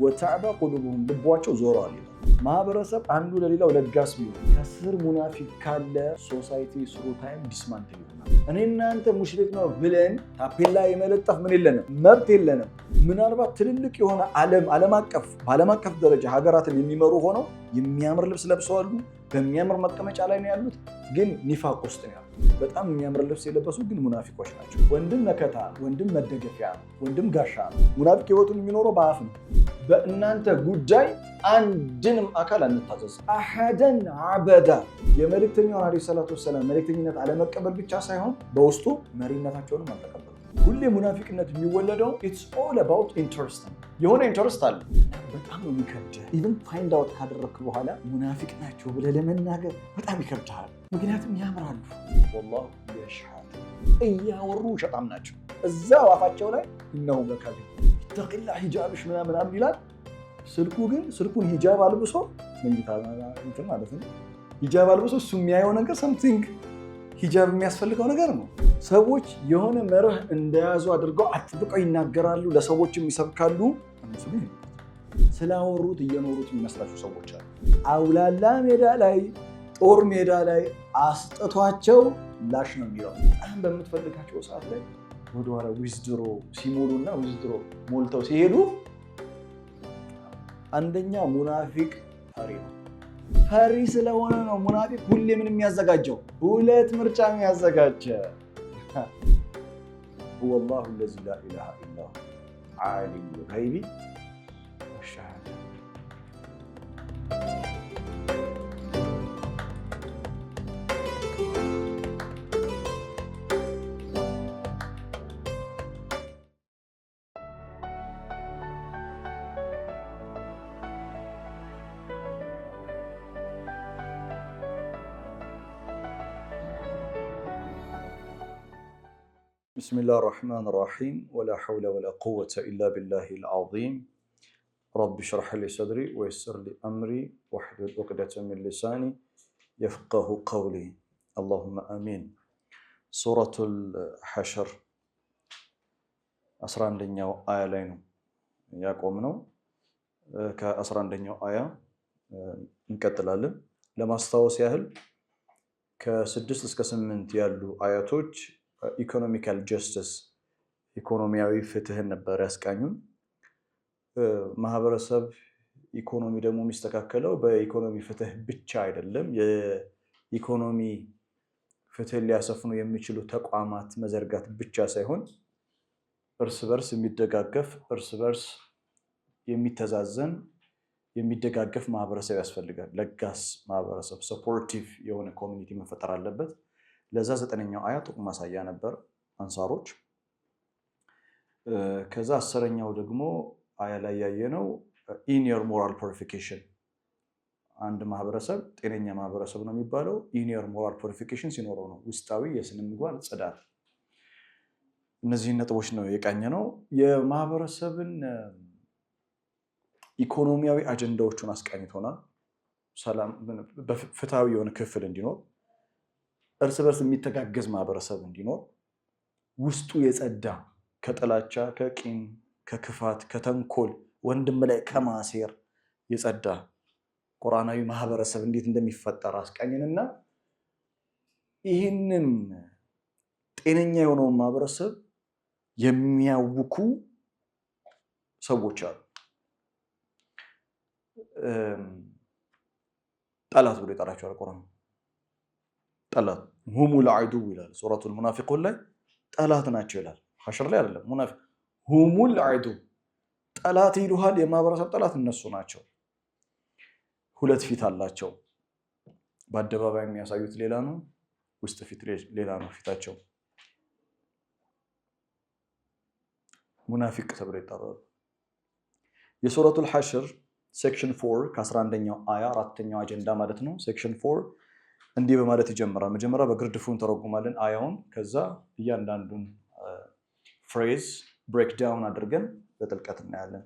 وتعبى قلوبهم ልቧቸው ዞሯል ይላል። ማህበረሰብ አንዱ ለሌላው ለጋስ ቢሆን ከስር ሙናፊቅ ካለ ሶሳይቲ ስሩ ታይም ዲስማንትል ይሆናል። እኔ እናንተ ሙሽሪክ ነው ብለን ታፔላ የመለጠፍ ምን የለንም፣ መብት የለንም። ምናልባት ትልልቅ የሆነ በዓለም አቀፍ ደረጃ ሀገራትን የሚመሩ ሆነው የሚያምር ልብስ ለብሰዋል፣ በሚያምር መቀመጫ ላይ ነው ያሉት፣ ግን ኒፋቅ ውስጥ ነው ያሉት። በጣም የሚያምር ልብስ የለበሱ ግን ሙናፊቆች ናቸው። ወንድም መከታ፣ ወንድም መደገፊያ፣ ወንድም ጋሻ ነው። ሙናፊቅ ህይወቱን የሚኖረው በአፍ ነው። በእናንተ ጉዳይ አንድንም አካል አንታዘዝ። አሐደን አበዳ የመልእክተኛውን ዓለይሂ ሰላቱ ወሰላም መልእክተኝነት አለመቀበል ብቻ ሳይሆን በውስጡ መሪነታቸውንም አልተቀበሉ። ሁሌ ሙናፊቅነት የሚወለደው ኢትስ ኦል አባውት ኢንተረስት ነው። የሆነ ኢንተረስት አለ፣ በጣም ነው የሚከብድህ። ኢቭን ፋይንድ አውት ካደረግክ በኋላ ሙናፊቅ ናቸው ብለህ ለመናገር በጣም ይከብድሃል። ምክንያቱም ያምራሉ። ወላሁ የሽሃድ እያወሩ ሸጣም ናቸው። እዛው አፋቸው ላይ እነሁ መካቢ ተቂላ ሂጃብሽ ምናምን ይላል። ስልኩን ሂጃብ አልብሶ መኝታ እንትን ማለት ነው። ሂጃብ አልብሶ እሱ የሚያየው ነገር ሰምቲንግ ሂጃብ የሚያስፈልገው ነገር ነው። ሰዎች የሆነ መርህ እንደያዙ አድርገው አጥብቀው ይናገራሉ፣ ለሰዎችም ይሰብካሉ። እነሱ ግን ስላወሩት እየኖሩት የሚመስላቸው ሰዎች አሉ። አውላላ ሜዳ ላይ ጦር ሜዳ ላይ አስጥቷቸው ላሽ ነው የሚለው። በጣም በምትፈልጋቸው ሰዓት ላይ ወደኋላ ዊዝድሮ ሲሞሉና ዊዝድሮ ሞልተው ሲሄዱ አንደኛ ሙናፊቅ ፈሪ ነው። ፈሪ ስለሆነ ነው ሙናፊቅ ሁሌ ምን የሚያዘጋጀው ሁለት ምርጫ የሚያዘጋጀ ወላሁ ለዚ ላ ኢላሃ ኢላ ሁ ዓሊሙል ገይቢ ወሸሃዳ። بسم الله الرحمن الرحيم ولا حول ولا قوة إلا بالله العظيم رب اشرح لي صدري ويسر لي أمري واحلل عقدة من لساني يفقه قولي اللهم آمين. سورة الحشر 11ኛው አያ ላይ ነው ያቆምነው። ከ11ኛው አያ እንቀጥላለን። ለማስታወስ ያህል ከ6 እስከ 8 ያሉ አያቶች ኢኮኖሚካል ጀስቲስ ኢኮኖሚያዊ ፍትህን ነበር ያስቃኙን። ማህበረሰብ ኢኮኖሚ ደግሞ የሚስተካከለው በኢኮኖሚ ፍትህ ብቻ አይደለም። የኢኮኖሚ ፍትህን ሊያሰፍኑ የሚችሉ ተቋማት መዘርጋት ብቻ ሳይሆን እርስ በርስ የሚደጋገፍ፣ እርስ በርስ የሚተዛዘን፣ የሚደጋገፍ ማህበረሰብ ያስፈልጋል። ለጋስ ማህበረሰብ፣ ሰፖርቲቭ የሆነ ኮሚኒቲ መፈጠር አለበት። ለዛ 9ኛው አያ ጥቁ ማሳያ ነበር አንሳሮች። ከዛ 10ኛው ደግሞ አያ ላይ ያየነው ኢኒየር ሞራል ፐሪፊኬሽን። አንድ ማህበረሰብ ጤነኛ ማህበረሰብ ነው የሚባለው ኢኒየር ሞራል ፐሪፊኬሽን ሲኖረው ነው፣ ውስጣዊ የስነ ምግባር ጽዳት። እነዚህን ነጥቦች ነው የቃኘነው። የማህበረሰብን ኢኮኖሚያዊ አጀንዳዎቹን አስቃኝቶናል። ሰላም፣ ፍትሃዊ የሆነ ክፍል እንዲኖር፣ እርስ በርስ የሚተጋገዝ ማህበረሰብ እንዲኖር፣ ውስጡ የጸዳ ከጥላቻ፣ ከቂም፣ ከክፋት፣ ከተንኮል፣ ወንድም ላይ ከማሴር የጸዳ ቁርአናዊ ማህበረሰብ እንዴት እንደሚፈጠር አስቃኝንና ይህንን ጤነኛ የሆነውን ማህበረሰብ የሚያውኩ ሰዎች አሉ። ጠላት ብሎ ይጠራቸዋል ቁርአን። ጠላት ሁሙል ዐዱው ይላል ሱረቱል ሙናፊቁን ላይ ጠላት ናቸው ይላል። ሐሽር ላይ አይደለም ሙናፊቅ ሁሙል ዐዱው ጠላት ይሉሃል። የማህበረሰብ ጠላት እነሱ ናቸው። ሁለት ፊት አላቸው። በአደባባይ የሚያሳዩት ሌላ ነው፣ ውስጥ ፊት ሌላ ነው ፊታቸው። ሙናፊቅ ተብለው ይጠራሉ። የሱረቱል ሐሽር ሴክሽን 4 ከ11ኛው አያ 4ኛው አጀንዳ ማለት ነው። ሴክሽን 4 እንዲህ በማለት ይጀምራል። መጀመሪያ በግርድፉ እንተረጉማለን አያውን፣ ከዛ እያንዳንዱን ፍሬዝ ብሬክ ዳውን አድርገን በጥልቀት እናያለን።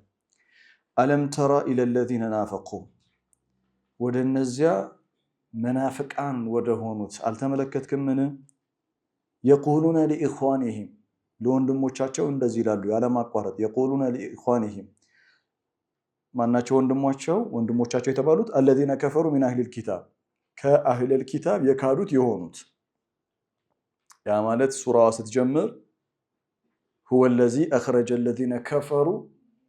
አለም ተራ ኢለለዚነ ናፈቁ፣ ወደ እነዚያ መናፍቃን ወደ ሆኑት አልተመለከትክምን? የቁሉነ ሊኢኽዋኒሂም፣ ለወንድሞቻቸው እንደዚህ ይላሉ ያለማቋረጥ። የቁሉነ ሊኢኽዋኒሂም፣ ማናቸው ወንድሞቻቸው የተባሉት الذين كفروا من اهل الكتاب ከአህል الكتاب የካዱት የሆኑት ያ ማለት ሱራዋ ስትጀምር هو الذي اخرج الذين كفروا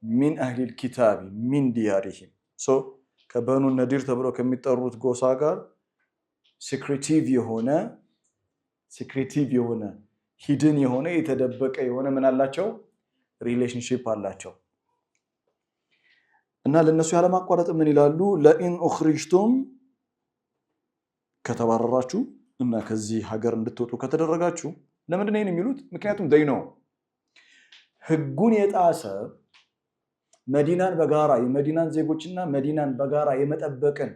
من اهل الكتاب من ديارهم ከበኑ ነዲር ተብለው ከሚጠሩት ጎሳ ጋር secretive የሆነ hidden የሆነ የተደበቀ የሆነ ምን አላቸው ሪሌሽንሺፕ አላቸው እና ለነሱ ያለ ማቋረጥ ምን ይላሉ ለኢን ኡኽሪጅቱም ከተባረራችሁ እና ከዚህ ሀገር እንድትወጡ ከተደረጋችሁ ለምንድን ነው የሚሉት ምክንያቱም they know ህጉን የጣሰ መዲናን በጋራ የመዲናን ዜጎችና መዲናን በጋራ የመጠበቅን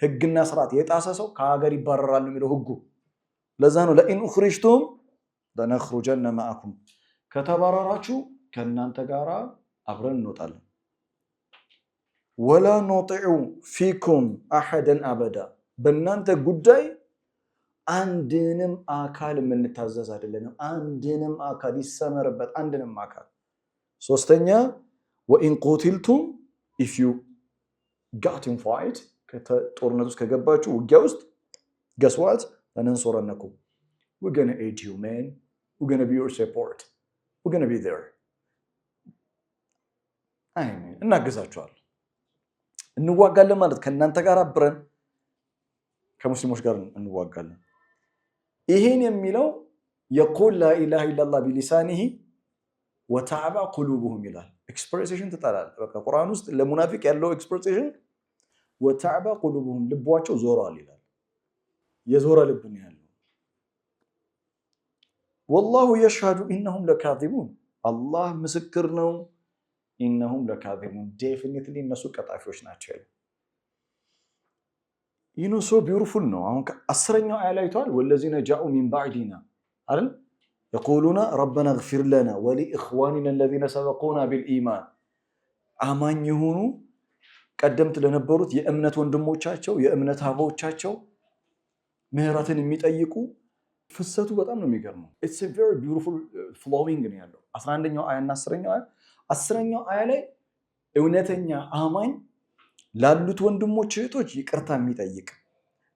ህግና ስርዓት የጣሰ ሰው ከሀገር ይባረራል ነው የሚለው ህጉ ለዛ ነው ለኢን ኡኽሪጅቱም ለነኽሩጀነ ማአኩም ከተባረራችሁ ከናንተ ጋራ አብረን እንወጣለን ولا نطيع فيكم احدا ابدا በእናንተ ጉዳይ አንድንም አካል የምንታዘዝ አይደለንም አንድንም አካል ይሰመርበት አንድንም አካል ሶስተኛ وإن قتلتم if you got in fight ከጦርነት ውስጥ ከገባችሁ ውጊያ ውስጥ guess what ለነንሶረነኩም we're going to aid you man we're going to be your support we're going to be there አሜን እናገዛችኋል እንዋጋለን ማለት ከናንተ ጋር አብረን ከሙስሊሞች ጋር እንዋጋለን ይሄን የሚለው يقول لا اله الا الله بلسانه وتعبى قلوبهم ይላል ኤክስፕሬሽን ተጣላል በቃ ቁርአን ውስጥ ለሙናፊቅ ያለው ኤክስፕሬሽን وتعبى قلوبهم ልባቸው ዞሯል ይላል የዞረ ልብ ነው ያለው والله يشهد انهم لكاذبون الله ምስክር ነው انهم لكاذبون definitely እነሱ ቀጣፊዎች ናቸው so beautiful ነው አሁን 10ኛው አያ ላይ ታል والذين جاءوا من بعدنا አይደል يقولون ربنا اغفر لنا ولاخواننا الذين سبقونا بالايمان አማኝ የሆኑ ቀደምት ለነበሩት የእምነት ወንድሞቻቸው የእምነት አባዎቻቸው ምህረትን የሚጠይቁ ፍሰቱ በጣም ነው የሚገርመው it's a very beautiful flowing ነው ያለው 11ኛው አያ እና 10ኛው አያ 10ኛው አያ ላይ እውነተኛ አማኝ ላሉት ወንድሞች እህቶች ይቅርታ የሚጠይቅ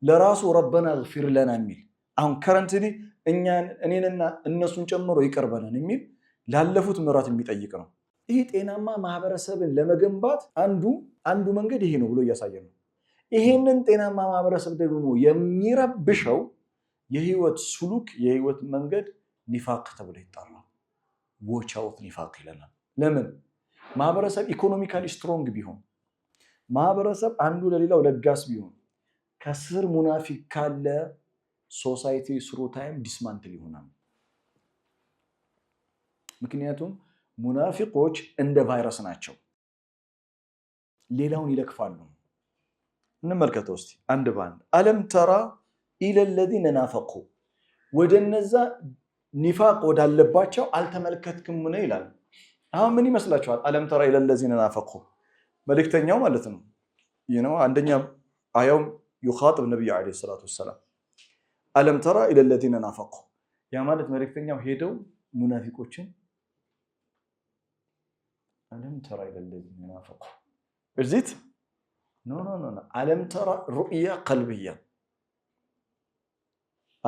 ለራሱ ረበና እግፊር ለና የሚል አሁን ከረንትሊ እኔንና እነሱን ጨምሮ ይቀርበናል የሚል ላለፉት ምራት የሚጠይቅ ነው ይሄ ጤናማ ማህበረሰብን ለመገንባት አንዱ መንገድ ይሄ ነው ብሎ ያሳየን ነው ይሄንን ጤናማ ማህበረሰብ ደግሞ የሚረብሸው የህይወት ሱሉክ የህይወት መንገድ ኒፋቅ ተብሎ ይጣራል watch out ኒፋቅ ይለናል ለምን ማህበረሰብ ኢኮኖሚካሊ ስትሮንግ ቢሆን ማህበረሰብ አንዱ ለሌላው ለጋስ ቢሆን ከስር ሙናፊቅ ካለ ሶሳይቲ ስሩ ታይም ዲስማንትል ይሆናል ምክንያቱም ሙናፊቆች እንደ ቫይረስ ናቸው ሌላውን ይለክፋሉ እንመልከተው እስቲ አንድ ባንድ አለም ተራ الى الذين نافقوا ወደነዛ ኒፋቅ ወዳለባቸው አልተመለከትክም ነው ይላል አሁን ምን ይመስላችኋል አለም ተራ الى الذين نافقوا መልእክተኛው ማለት ነው አንደኛ አያው يخاطب النبي عليه الصلاه والسلام አለም ተራ الى الذين نافقوا ያ ማለት መልእክተኛው ሄደው ሙናፊቆችን አለም ተራ الى الذين نافقوا እዚት ኖ አለም ተራ رؤيا قلبيه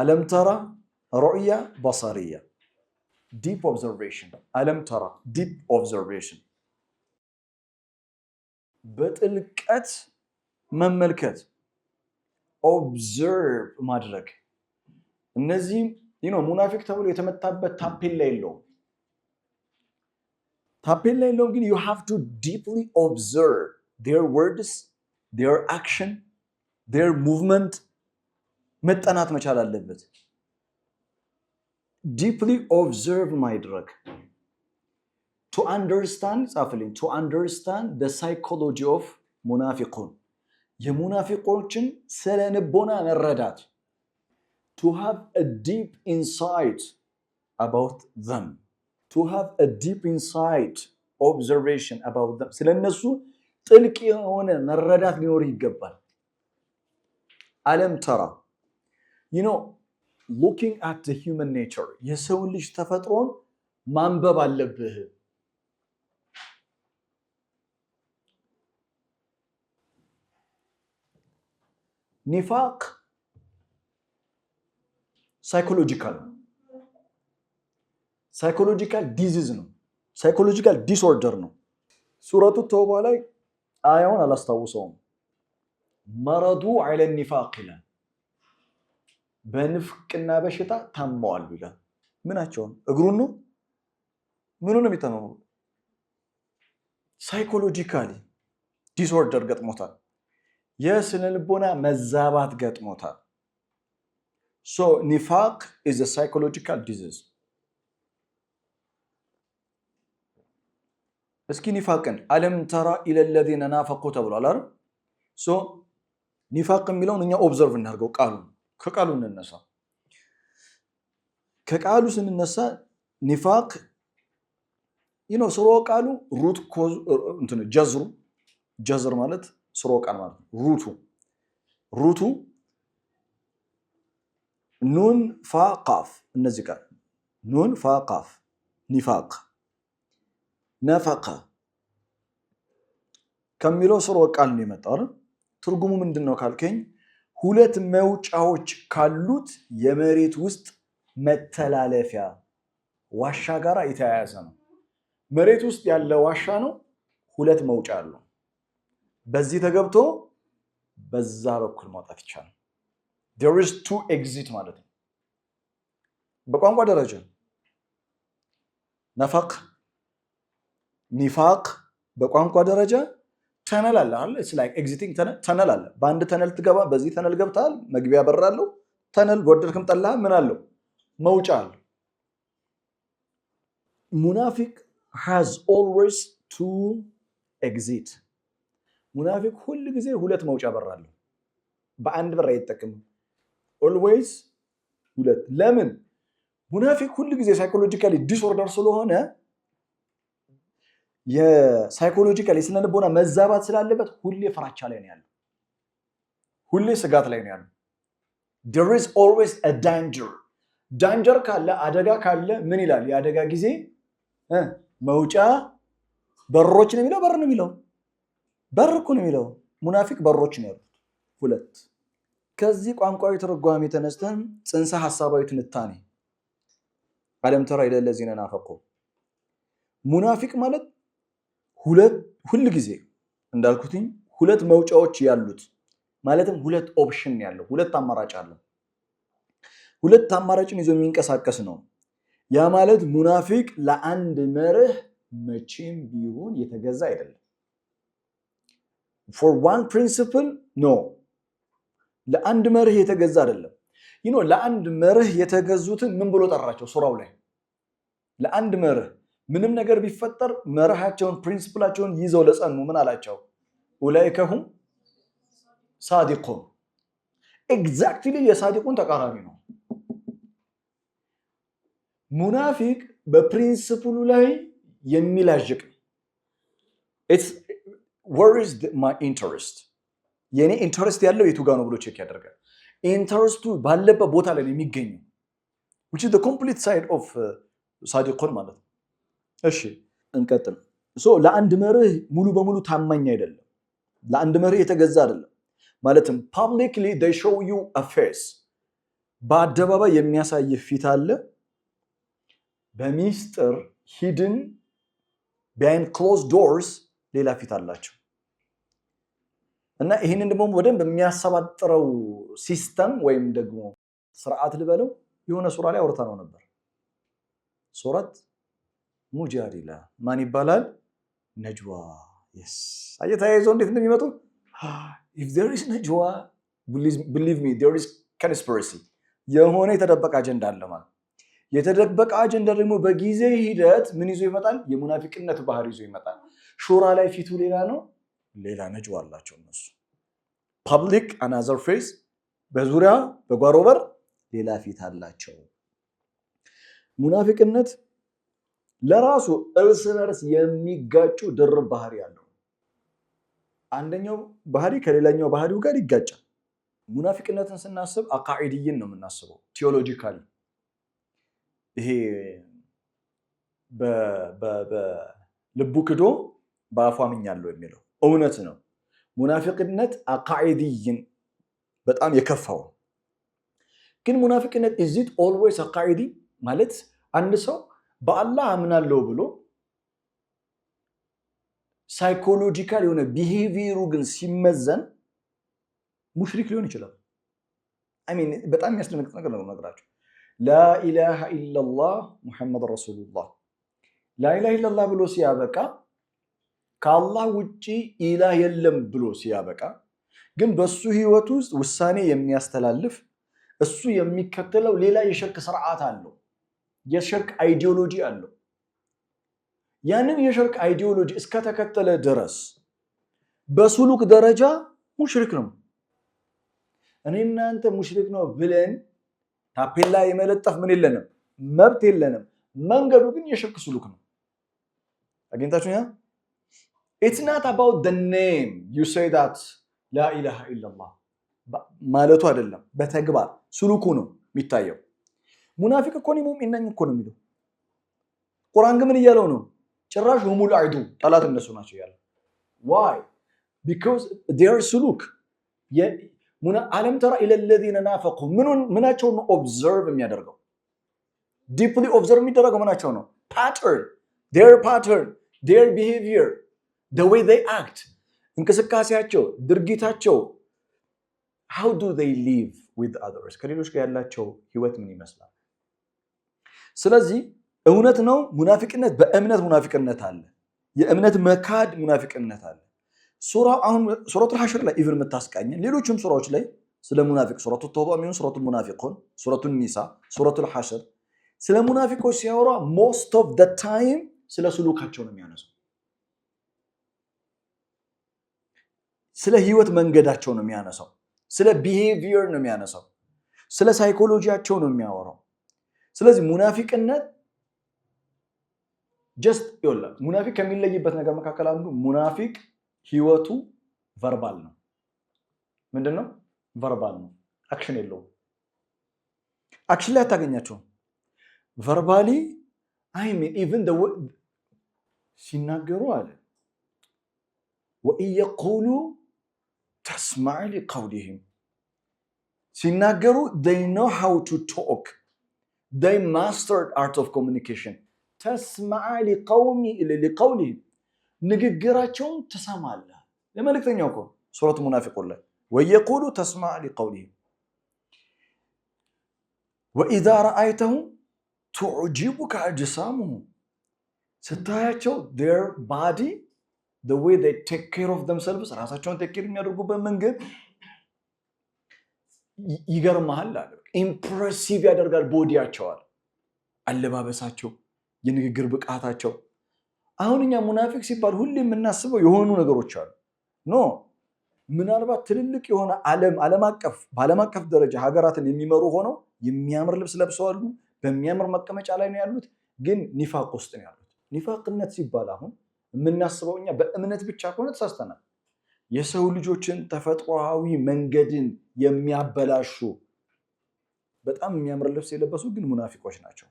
አለም ተራ رؤيا بصريه deep observation አለም ተራ deep observation በጥልቀት መመልከት observe ማድረግ እነዚህ ሙናፊቅ ተብሎ የተመታበት ታፔላ የለውም ግን you have to deeply observe their words their action their movement መጠናት መቻል አለበት deeply observe ማድረግ to understand the psychology of munafiqun የሙናፊቆችን ስለንቦና መረዳት to have a deep insight about them to have a deep insight observation about them ስለነሱ ጥልቅ የሆነ መረዳት ሊኖር ይገባል አለም ተራ looking at the human nature የሰው ልጅ ተፈጥሮን ማንበብ አለብህ ኒፋቅ ሳይኮሎጂካል ዲዚዝ ነው። ሳይኮሎጂካል ዲስኦርደር ነው። ሱረቱ ተውባ ላይ አያውን አላስታውሰውም። መረዱ ዐለ ኒፋቅ ይላል። በንፍቅና በሽታ ታመዋል ይላል። ምናቸውን? እግሩን ነው? ምኑ ነው የሚታመመው? ሳይኮሎጂካሊ ዲስኦርደር ገጥሞታል። የስነ ልቦና መዛባት ገጥሞታል። ሶ ኒፋቅ ኢዝ አ ሳይኮሎጂካል ዲዚዝ። እስኪ ኒፋቅን አለም ተራ ኢለለዚነ ናፈቁ ተብሏል አይደል? ሶ ኒፋቅ የሚለውን እኛ ኦብዘርቭ እናድርገው። ከቃሉ እንነሳ። ከቃሉ ስንነሳ ኒፋቅ ስሮ ቃሉ ሩት ኮዝ እንትን ጀዝር ማለት ስሮ ቃል ማለት ሩቱ ኑን ፋ ቃፍ እነዚህ ቃል ኑን ፋ ቃፍ ኒፋቅ ነፈቀ ከሚለው ስሮ ቃል ነው የመጣው። ትርጉሙ ምንድነው ካልከኝ ሁለት መውጫዎች ካሉት የመሬት ውስጥ መተላለፊያ ዋሻ ጋር የተያያዘ ነው። መሬት ውስጥ ያለ ዋሻ ነው። ሁለት መውጫ አለው። በዚህ ተገብቶ በዛ በኩል ማውጣት ይቻላል። there is two exit ማለት ነው። በቋንቋ ደረጃ ነፈቅ ኒፋቅ በቋንቋ ደረጃ ተነል አለ አይደል? it's like exiting ተነል አለ። በአንድ ተነል ትገባ፣ በዚህ ተነል ገብታል፣ መግቢያ በራለው። ተነል ወደድክም ጠላ ምን አለው? መውጫ አለው። ሙናፊቅ has always two exit። ሙናፊቅ ሁሉ ጊዜ ሁለት መውጫ በራለው፣ በአንድ በር አይጠቀምም። always ሁለት። ለምን? ሙናፊቅ ሁሉ ጊዜ ሳይኮሎጂካሊ ዲስኦርደር ስለሆነ የሳይኮሎጂካሊ ስነ ልቦና መዛባት ስላለበት ሁሌ ፍራቻ ላይ ነው ያለው፣ ሁሌ ስጋት ላይ ነው ያለው። there is always a danger ካለ አደጋ ካለ ምን ይላል? የአደጋ ጊዜ መውጫ በሮች ነው የሚለው። በር ነው የሚለው። በር እኮ ነው የሚለው። ሙናፊቅ በሮች ነው ያሉት ሁለት። ከዚህ ቋንቋዊ ትርጓሜ ተነስተን ጽንሰ ሐሳባዊ ትንታኔ አለም ተራ ኢለለዚነ ናፈቁ ሙናፊቅ ማለት ሁሉ ጊዜ እንዳልኩትኝ ሁለት መውጫዎች ያሉት ማለትም ሁለት ኦፕሽን ያለው ሁለት አማራጭ አለው። ሁለት አማራጭን ይዞ የሚንቀሳቀስ ነው። ያ ማለት ሙናፊቅ ለአንድ መርህ መቼም ቢሆን የተገዛ አይደለም። for one principle no ለአንድ መርህ የተገዛ አይደለም። ለአንድ መርህ የተገዙትን ምን ብሎ ጠራቸው? ሱራው ላይ ለአንድ መርህ ምንም ነገር ቢፈጠር መርሃቸውን ፕሪንሲፕላቸውን ይዘው ለጸኑ ምን አላቸው? ኡላኢከሁም ሳዲቁን። ኤግዛክትሊ የሳዲቁን ተቃራኒ ነው። ሙናፊቅ በፕሪንሲፕሉ ላይ የሚላጅቅ where is my interest የኔ ኢንተረስት ያለው የቱ ጋር ነው ብሎ ቼክ ያደርጋል። ኢንተረስቱ ባለበት ቦታ ላይ የሚገኘው which is the complete side of ሳዲቁን ማለት ነው። እሺ እንቀጥል። ለአንድ መርህ ሙሉ በሙሉ ታማኝ አይደለም። ለአንድ መርህ የተገዛ አይደለም ማለትም publicly they show you a face በአደባባይ የሚያሳይ ፊት አለ። በሚስጥር hidden behind closed doors ሌላ ፊት አላቸው። እና ይሄንን ደግሞ በደንብ የሚያሰባጥረው ሲስተም ወይም ደግሞ ስርዓት ልበለው የሆነ ሱራ ላይ አውርተነው ነበር። ሱረት ሙጃዲላ ማን ይባላል? ነጅዋ። yes አየታይዞ እንዴት እንደሚመጡ if there is ነጅዋ believe me there is conspiracy የሆነ የተደበቀ አጀንዳ አለ ማለት። የተደበቀ አጀንዳ ደግሞ በጊዜ ሂደት ምን ይዞ ይመጣል? የሙናፊቅነት ባህሪ ይዞ ይመጣል። ሹራ ላይ ፊቱ ሌላ ነው፣ ሌላ ነጅዋ አላቸው እነሱ። ፐብሊክ another face በዙሪያ በጓሮ በር ሌላ ፊት አላቸው። ሙናፊቅነት ለራሱ እርስ በርስ የሚጋጩ ድርብ ባህሪ ያለው፣ አንደኛው ባህሪ ከሌላኛው ባህሪው ጋር ይጋጫል። ሙናፊቅነትን ስናስብ አቃኢድይን ነው የምናስበው፣ ቲዮሎጂካሊ። ይሄ በልቡ ክዶ በአፉ አምኛለሁ የሚለው እውነት ነው። ሙናፊቅነት አቃኢድይን በጣም የከፋው። ግን ሙናፊቅነት is it always a qaidi ማለት አንድ ሰው በአላህ አምናለሁ ብሎ ሳይኮሎጂካል የሆነ ቢሄቪየሩ ግን ሲመዘን ሙሽሪክ ሊሆን ይችላል። በጣም የሚያስደነግጥ ነገር ነው ነገራችሁ። ላኢላሃ ኢላላህ ሙሐመድ ረሱሉላህ ላኢላሃ ኢላላህ ብሎ ሲያበቃ ከአላህ ውጪ ኢላህ የለም ብሎ ሲያበቃ ግን በሱ ህይወት ውስጥ ውሳኔ የሚያስተላልፍ እሱ የሚከተለው ሌላ የሽርክ ስርዓት አለው፣ የሽርክ አይዲዮሎጂ አለው። ያንን የሽርክ አይዲዮሎጂ እስከተከተለ ድረስ በሱሉክ ደረጃ ሙሽሪክ ነው። እኔ እናንተ ሙሽሪክ ነው ብለን ታፔላ የመለጠፍ ምን የለንም፣ መብት የለንም። መንገዱ ግን የሽርክ ሱሉክ ነው። አግኝታችሁኛ? It's not about the name you say that لا إله إلا الله ማለቱ አይደለም፣ በተግባር ሱሉኩ ነው የሚታየው። ሙናፊቅ እኮ ነው ሙእሚን ነኝ እኮ ነው የሚለው። ቁርአን ግን ምን እያለው ነው? ጭራሽ ሁሙል አዕዱ ጠላት እነሱ ናቸው ያለው። why? because their suluk አለም ተራ ኢለ الذين نافقوا ምናቸው ነው ኦብዘርቭ የሚያደርገው? ዲፕሊ ኦብዘርቭ የሚደረገው ምናቸው ነው? pattern, their behavior, the way they act, እንቅስቃሴያቸው፣ ድርጊታቸው, how do they live with others? ከሌሎች ጋር ያላቸው ህይወት ምን ይመስላል? ስለዚህ እውነት ነው ሙናፊቅነት፣ በእምነት ሙናፊቅነት አለ፣ የእምነት መካድ ሙናፊቅነት አለ። ሱረቱል ሐሽር ላይ ኢቭን የምታስቃኘን ሌሎችም ሱራዎች ላይ ስለ ሙናፊቅ ሱረቱ ተውባ የሚሆን ሱረቱል ሙናፊቁን፣ ሱረቱል ኒሳ፣ ሱረቱል ሐሽር ስለ ሙናፊቆች ሲያወራ most of the time ስለ ሱሉካቸው ነው የሚያነሳው፣ ስለ ህይወት መንገዳቸው ነው የሚያነሳው፣ ስለ ቢሄቪየር ነው የሚያነሳው፣ ስለ ሳይኮሎጂያቸው ነው የሚያወራው። ስለዚህ ሙናፊቅነት ጀስት ይወላ ሙናፊቅ ከሚለይበት ነገር መካከል አንዱ ሙናፊቅ ህይወቱ ቨርባል ነው። ምንድነው? ቨርባል ነው፣ አክሽን የለውም። አክሽን ላይ አታገኛቸውም። ቨርባሊ ኢቭን ሲናገሩ አለ ወኢየቁሉ ተስማዕ ሊቀውሊሂም ሲናገሩ they know how to talk, they mastered art of communication። ተስማዕ ሊቀውሊሂም ንግግራቸውን ትሰማለህ። ለመልእክተኛው እኮ ሱረቱ ሙናፊቁን ላይ ወየቁሉ ተስማዕ ሊቀውሊሂም ወኢዛ ረአይተሁም ቱዕጂቡከ አጅሳሙሁም ስታያቸው their body, the way they take care of themselves ራሳቸውን ቴክ ኬር የሚያደርጉበት መንገድ ይገርማል አለ። ኢምፕሬሲቭ ያደርጋል ቦዲያቸው፣ አለባበሳቸው፣ የንግግር ብቃታቸው። አሁን እኛ ሙናፊቅ ሲባል ሁሌ የምናስበው የሆኑ ነገሮች አሉ። ኖ ምናልባት ትልልቅ የሆነ ዓለም አቀፍ ደረጃ ሀገራትን የሚመሩ ሆነው የሚያምር ልብስ ለብሰዋል፣ በሚያምር መቀመጫ ላይ ነው ያሉት፣ ግን ኒፋቅ ውስጥ ነው ያሉት። ኒፋቅነት ሲባል አሁን የምናስበው እኛ በእምነት ብቻ ከሆነ ተሳስተናል። የሰው ልጆችን ተፈጥሯዊ መንገድን የሚያበላሹ በጣም የሚያምር ልብስ የለበሱ ግን ሙናፊቆች ናቸው።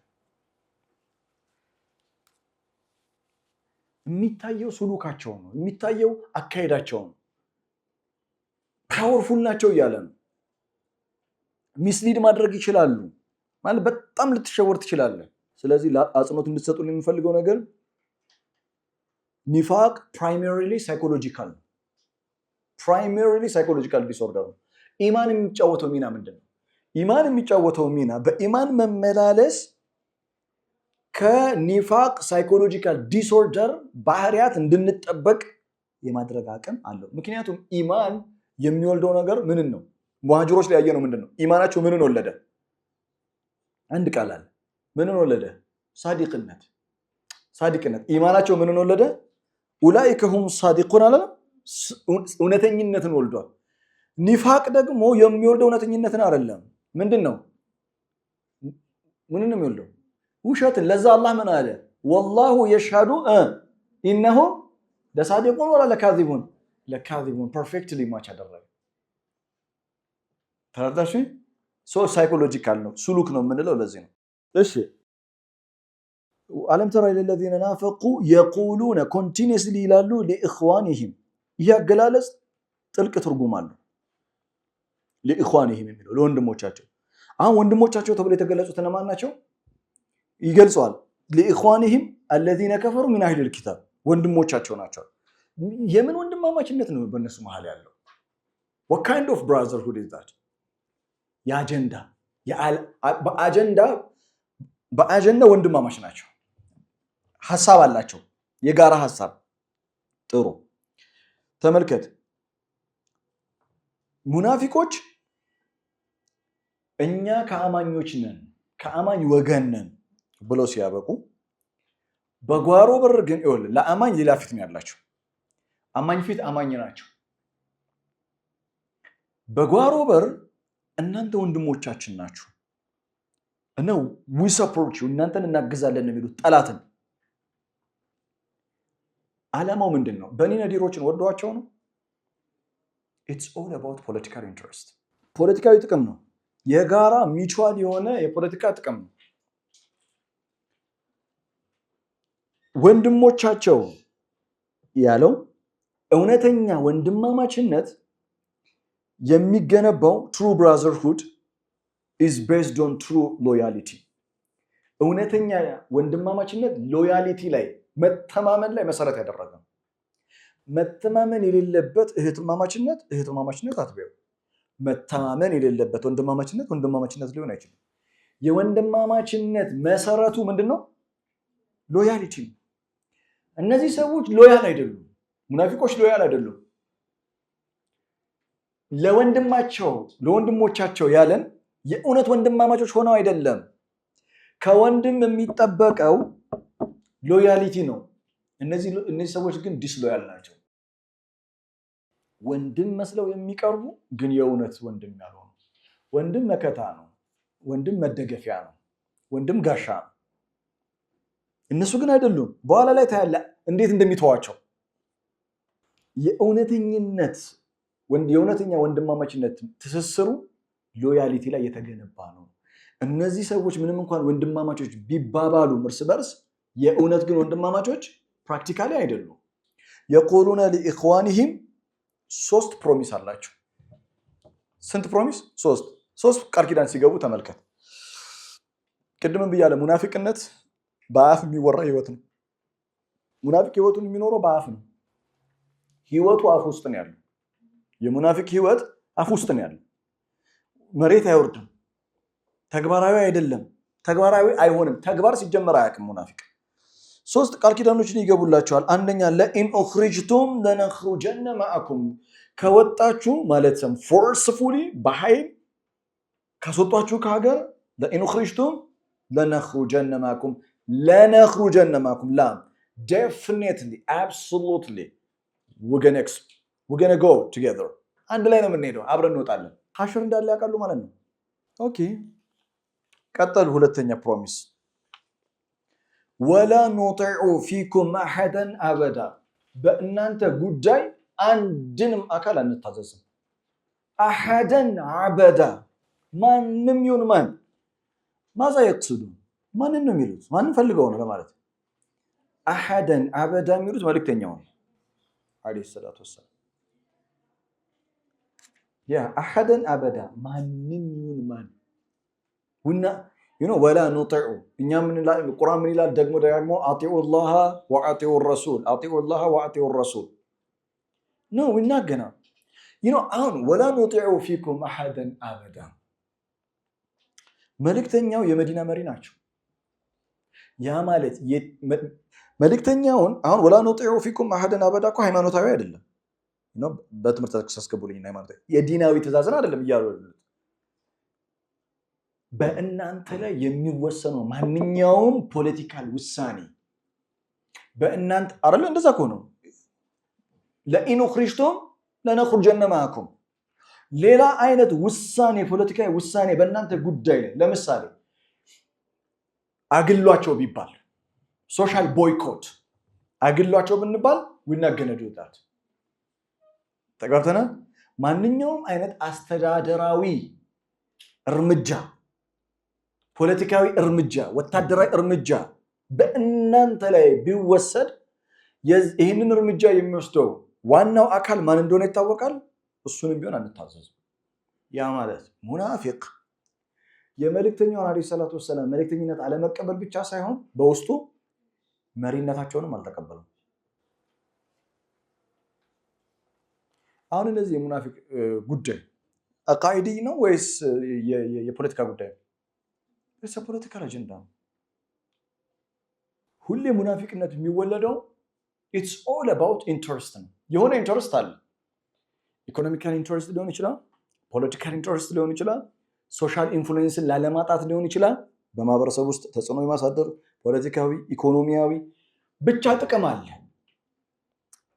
የሚታየው ሱሉካቸው ነው፣ የሚታየው አካሄዳቸው ነው። ፓወርፉል ናቸው እያለ ነው። ሚስሊድ ማድረግ ይችላሉ ማለት በጣም ልትሸወር ትችላለህ። ስለዚህ አጽንኦት እንድትሰጡ የሚፈልገው ነገር ኒፋቅ ፕራይመሪሊ ሳይኮሎጂካል ነው። ፕራይመሪሊ ሳይኮሎጂካል ዲስኦርደር ነው። ኢማን የሚጫወተው ሚና ምንድን ነው? ኢማን የሚጫወተው ሚና በኢማን መመላለስ ከኒፋቅ ሳይኮሎጂካል ዲስኦርደር ባህሪያት እንድንጠበቅ የማድረግ አቅም አለው። ምክንያቱም ኢማን የሚወልደው ነገር ምንን ነው? ሙሃጅሮች ላይ ያየነው ምንድን ነው? ኢማናቸው ምንን ወለደ? አንድ ቃል አለ። ምንን ወለደ? ሳዲቅነት። ኢማናቸው ምንን ወለደ? ኡላኢከ ሁም ሳዲቁን አለ። እውነተኝነትን ወልዷል። ኒፋቅ ደግሞ የሚወልደው እውነተኝነትን አይደለም። ምንድን ነው? ምንን ነው የሚወልደው? ውሸትን። ለዛ አላህ ምን አለ? ወላሁ የሽሃዱ ኢነሁም ለሳዲቁን ወላ ለካዚቡን ፐርፌክትሊ ማች አደረገ። ተረዳሽ? ሳይኮሎጂካል ነው፣ ሱሉክ ነው የምንለው ለዚህ ነው። እሺ አለም ተራ ለለዚነ ናፈቁ የቁሉነ ኮንቲኒየስሊ ይላሉ ለኢኽዋኒሂም። ይህ አገላለጽ ጥልቅ ትርጉም አለው። لإخوانهم የሚለው ለወንድሞቻቸው አሁን ወንድሞቻቸው ተብሎ የተገለጹት እነማን ናቸው ይገልጿል لإخوانهم الذين كفروا من أهل الكتاب ወንድሞቻቸው ናቸው የምን ወንድማማችነት ነው በእነሱ መሃል ያለው what kind of brotherhood is that የአጀንዳ በአጀንዳ ወንድማማች ናቸው ሐሳብ አላቸው የጋራ ሐሳብ ጥሩ ተመልከት ሙናፊቆች እኛ ከአማኞች ነን ከአማኝ ወገን ነን ብለው ሲያበቁ በጓሮ በር ግን ይወል ለአማኝ ሌላ ፊት ነው ያላቸው አማኝ ፊት አማኝ ናቸው በጓሮ በር እናንተ ወንድሞቻችን ናችሁ እና we support you እናንተን እናግዛለን ነው የሚሉት ጠላትን ዓላማው ምንድነው በኒ ነዲሮችን ወደዋቸው ነው it's all about political interest ፖለቲካዊ ጥቅም ነው የጋራ ሚቹዋል የሆነ የፖለቲካ ጥቅም ነው ወንድሞቻቸው ያለው እውነተኛ ወንድማማችነት የሚገነባው true brotherhood is based on true loyalty እውነተኛ ወንድማማችነት ሎያሊቲ ላይ መተማመን ላይ መሰረት ያደረገ መተማመን የሌለበት እህትማማችነት አትበው መተማመን የሌለበት ወንድማማችነት ሊሆን አይችልም የወንድማማችነት መሰረቱ ምንድነው ሎያሊቲ እነዚህ ሰዎች ሎያል አይደሉም ሙናፊቆች ሎያል አይደሉም ለወንድሞቻቸው ያለን የእውነት ወንድማማቾች ሆነው አይደለም ከወንድም የሚጠበቀው ሎያሊቲ ነው እነዚህ ሰዎች ግን ዲስሎያል ናቸው ወንድም መስለው የሚቀርቡ ግን የእውነት ወንድም ያልሆኑ ወንድም መከታ ነው ወንድም መደገፊያ ነው ወንድም ጋሻ ነው እነሱ ግን አይደሉም በኋላ ላይ ታያለ እንዴት እንደሚተዋቸው የእውነተኛ ወንድማማችነት ትስስሩ ሎያሊቲ ላይ የተገነባ ነው እነዚህ ሰዎች ምንም እንኳን ወንድማማቾች ቢባባሉ እርስ በርስ የእውነት ግን ወንድማማቾች ፕራክቲካሊ አይደሉም يقولون لإخوانهم ሶስት ፕሮሚስ አላቸው ስንት ፕሮሚስ ሶስት ቃል ኪዳን ሲገቡ ተመልከት ቅድምም ብያለሁ ሙናፊቅነት በአፍ የሚወራ ህይወት ነው ሙናፊቅ ህይወቱን የሚኖረው በአፍ ነው ህይወቱ አፍ ውስጥ ነው ያለው የሙናፊቅ ህይወት አፍ ውስጥ ነው ያለው መሬት አይወርድም ተግባራዊ አይደለም ተግባራዊ አይሆንም ተግባር ሲጀመር አያውቅም ሙናፊቅ ሶስት ቃል ኪዳኖችን ይገቡላቸዋል አንደኛ ለኢን ኡኽሪጅቱም ለነኽሩጀነ ማአኩም ከወጣችሁ ማለትም ፎርስፉሊ በኃይል ካስወጣችሁ ከሀገር ለኢን ኡኽሪጅቱም ለነኽሩጀነ ማአኩም ላ definitely absolutely we're gonna go together አንድ ላይ ነው የምንሄደው አብረን እንወጣለን ሐሽር እንዳለ ያውቃሉ ማለት ነው ኦኬ ቀጠል ሁለተኛ ፕሮሚስ ولا نطيع فيكم احدا ابدا በእናንተ ጉዳይ አንድንም አካል አንታዘዝም احدا ابدا ማንም ይሁን ማን ማዛ ይቅሰዱ ማንን ነው የሚሉት ማንን ፈልገው ነው ለማለት احدا ابدا የሚሉት መልእክተኛው አለይሂ ሰላቱ ወሰለም ያ احدا ابدا ማንም ይሁን ማን ولا نطيع እኛ ምን ላይ ቁርአን ምን ይላል ደግሞ አጢኡ الله واطيعوا الرسول اطيعوا الله واطيعوا الرسول ነው እናገና አሁን ولا نطيع فيكم احدا ابدا መልእክተኛው የመዲና መሪ ናቸው ያ ማለት መልእክተኛውን አሁን ولا نطيع فيكم احدا ابدا እኮ ሃይማኖታዊ አይደለም በትምህርት ተከሳስከቡልኝ ሃይማኖታዊ የዲናዊ ትእዛዝን አይደለም ይያሉ በእናንተ ላይ የሚወሰነው ማንኛውም ፖለቲካል ውሳኔ በእናንተ አይደል እንደዛ ከሆነ ለኢን ኡኽሪጅቱም ለነኽሩጀነ ማአኩም ሌላ አይነት ውሳኔ ፖለቲካዊ ውሳኔ በእናንተ ጉዳይ ላይ ለምሳሌ አግሏቸው ቢባል ሶሻል ቦይኮት አግሏቸው ብንባል ወናገነዱታት ተጋብተናል ማንኛውም አይነት አስተዳደራዊ እርምጃ ፖለቲካዊ እርምጃ ወታደራዊ እርምጃ በእናንተ ላይ ቢወሰድ ይህንን እርምጃ የሚወስደው ዋናው አካል ማን እንደሆነ ይታወቃል እሱንም ቢሆን አንታዘዝም ያ ማለት ሙናፊቅ የመልእክተኛውን አለይሂ ሰላቱ ወሰላም መልእክተኝነት አለመቀበል ብቻ ሳይሆን በውስጡ መሪነታቸውንም አልተቀበሉም። አሁን እነዚህ የሙናፊቅ ጉዳይ አቃይዲ ነው ወይስ የፖለቲካ ጉዳይ ነው? የፖለቲካል አጀንዳ ነው። ሁሌ ሙናፊቅነት የሚወለደው ኢትስ ኦል አባውት ኢንተረስት ነው። የሆነ ኢንተረስት አለ። ኢኮኖሚካል ኢንተረስት ሊሆን ይችላል፣ ፖለቲካል ኢንተረስት ሊሆን ይችላል፣ ሶሻል ኢንፍሉዌንስን ላለማጣት ሊሆን ይችላል፣ በማህበረሰብ ውስጥ ተጽዕኖ የማሳደር ፖለቲካዊ፣ ኢኮኖሚያዊ ብቻ ጥቅም አለ።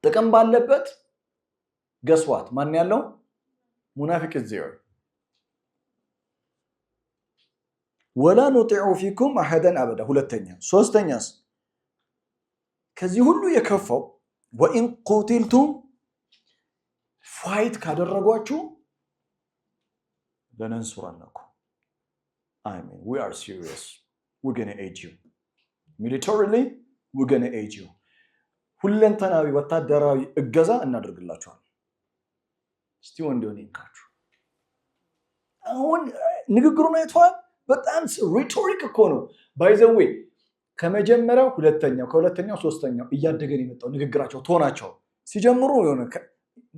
ጥቅም ባለበት ገስዋት ማን ያለው ሙናፊቅ ዚር ወላ ኑጢዑ ፊኩም አሐደን አበዳ። ሁለተኛ ሶስተኛስ ከዚህ ሁሉ የከፋው ወኢን ቁቲልቱም ፋይት ካደረጓችሁ ለነንሱራነኩም I mean we are serious we're going to aid you militarily we're going to aid you ሁለንተናዊ ወታደራዊ እገዛ እናደርግላችኋል። እስቲ ወንዶኔ እንካችሁ አሁን ንግግሩን አይተዋል። በጣም ሪቶሪክ እኮ ነው። ባይ ዘ ዌይ ከመጀመሪያው ሁለተኛው ከሁለተኛው ሶስተኛው እያደገን የመጣው ንግግራቸው ቶናቸው ሲጀምሩ የሆነ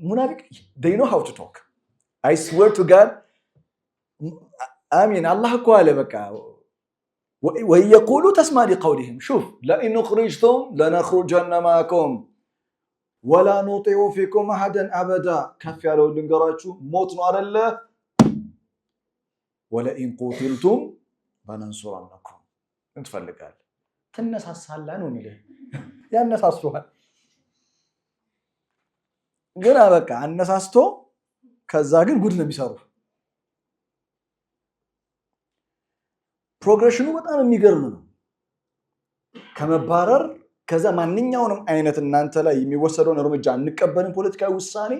ሙናፊቅ they know how to talk I swear to God አሚን አላህ እኮ አለ በቃ ويقولوا تسمع لقولهم شوف لئن خرجتم لنخرجن معكم ولا نطيع فيكم احدا ابدا كف ያለው ልንገራችሁ ሞት ነው አይደለ ولئن قتلتم لننصرنكم እንትፈልጋል ተነሳሳላ ነው የሚለው ያነሳሱሃል ግን በቃ አነሳስቶ ከዛ ግን ጉድ ነው የሚሰሩ። ፕሮግሬሽኑ በጣም የሚገርም ነው። ከመባረር ከዛ ማንኛውንም አይነት እናንተ ላይ የሚወሰደውን እርምጃ እንቀበልን ፖለቲካዊ ውሳኔ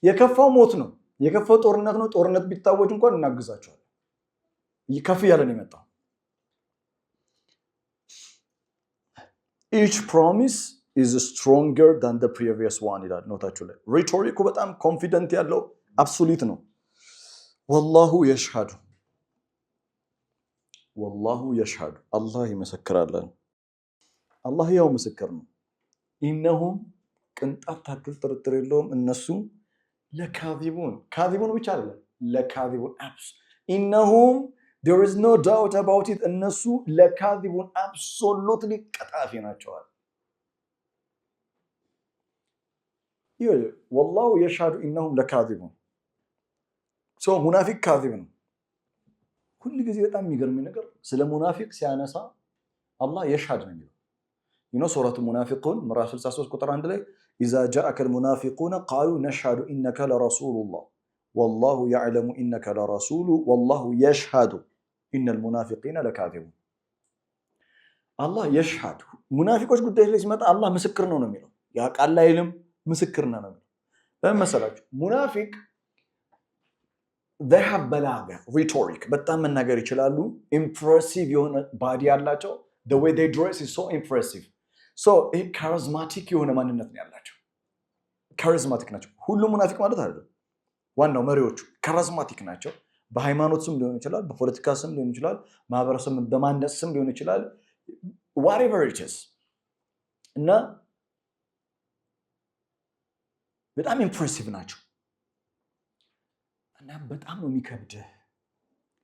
የከፋው ሞት ነው፣ የከፋው ጦርነት ነው። ጦርነት ቢታወጅ እንኳን እናግዛቸዋለን። ይከፍ ያለን የመጣው each promise is stronger than the previous one ይላል ኖታችሁ ላይ። ሪቶሪኩ በጣም ኮንፊደንት ያለው አብሶሉት ነው። والله يشهد والله يشهد الله ይመሰክራል። አላህ ያው ምስክር ነው። ኢነሁም ቅንጣት ታክል ጥርጥር የለውም እነሱ ለካዚቡን ካዚቡን ብቻ አይደለም ለካዚቡን አብስ ኢነሁም there is no doubt about it እነሱ ለካዚቡን absolutely ቀጣፊ ናቸው። والله يشهد انهم لكاذبون ሶ ሙናፊቅ ካዚብ ነው። ሁሉ ጊዜ በጣም የሚገርም ነገር ስለ ሙናፊቅ ሲያነሳ አላህ يشهد ነው የሚለው ሱረቱ ሙናፊቁን ምዕራፍ 63 ቁጥር 1 ላይ اذا جاءك المنافقون قالوا نشهد انك لرسول الله والله يعلم انك لرسول والله يشهد ان المنافقين لكاذبون አላህ يشهد ሙናፊቆች ጉዳይ ላይ ሲመጣ አላህ ምስክር ነው የሚለው ያቃል አይልም ምስክር ነው የሚለው ለምሳሌ ሙናፊቅ they have balagha rhetoric በጣም መናገር ይችላሉ። impressive የሆነ ባዲ ያላቸው the way they dress is so impressive so charismatic የሆነ ማንነት ነው ያላቸው። charismatic ናቸው። ሁሉም ሙናፊቅ ማለት አይደለም። ዋናው መሪዎቹ charismatic ናቸው። በሃይማኖት ስም ሊሆን ይችላል፣ በፖለቲካ ስም ሊሆን ይችላል፣ ማህበረሰብ በማንነት ስም ሊሆን ይችላል whatever it is እና በጣም ኢምፕሬሲቭ ናቸው እና በጣም ነው የሚከብድህ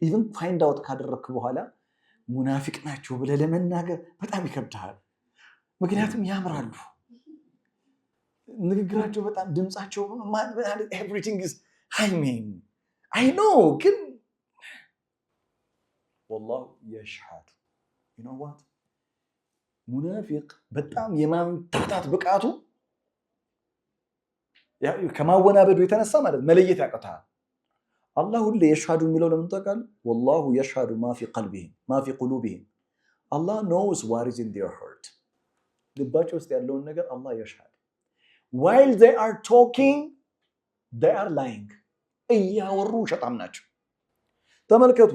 ኢቭን ፋይንድ አውት ካደረክ በኋላ ሙናፊቅ ናቸው ብለህ ለመናገር በጣም ይከብድሃል። ምክንያቱም ያምራሉ፣ ንግግራቸው በጣም ድምጻቸው everything is I mean I know ግን والله يشهد you know what ሙናፊቅ በጣም የማምታታት ብቃቱ ከማወናበዱ የተነሳ ማለት መለየት ያቀታል። አላህ ሁሌ የሽሃዱ የሚለው ለምን ታውቃለህ? والله يشهد ما في قلبهم ما في قلوبهم Allah knows what is in their heart ልባቸው ውስጥ ያለውን ነገር አላህ يشهد while they are talking they are lying እያወሩ ሸጣም ናቸው። ተመልከቱ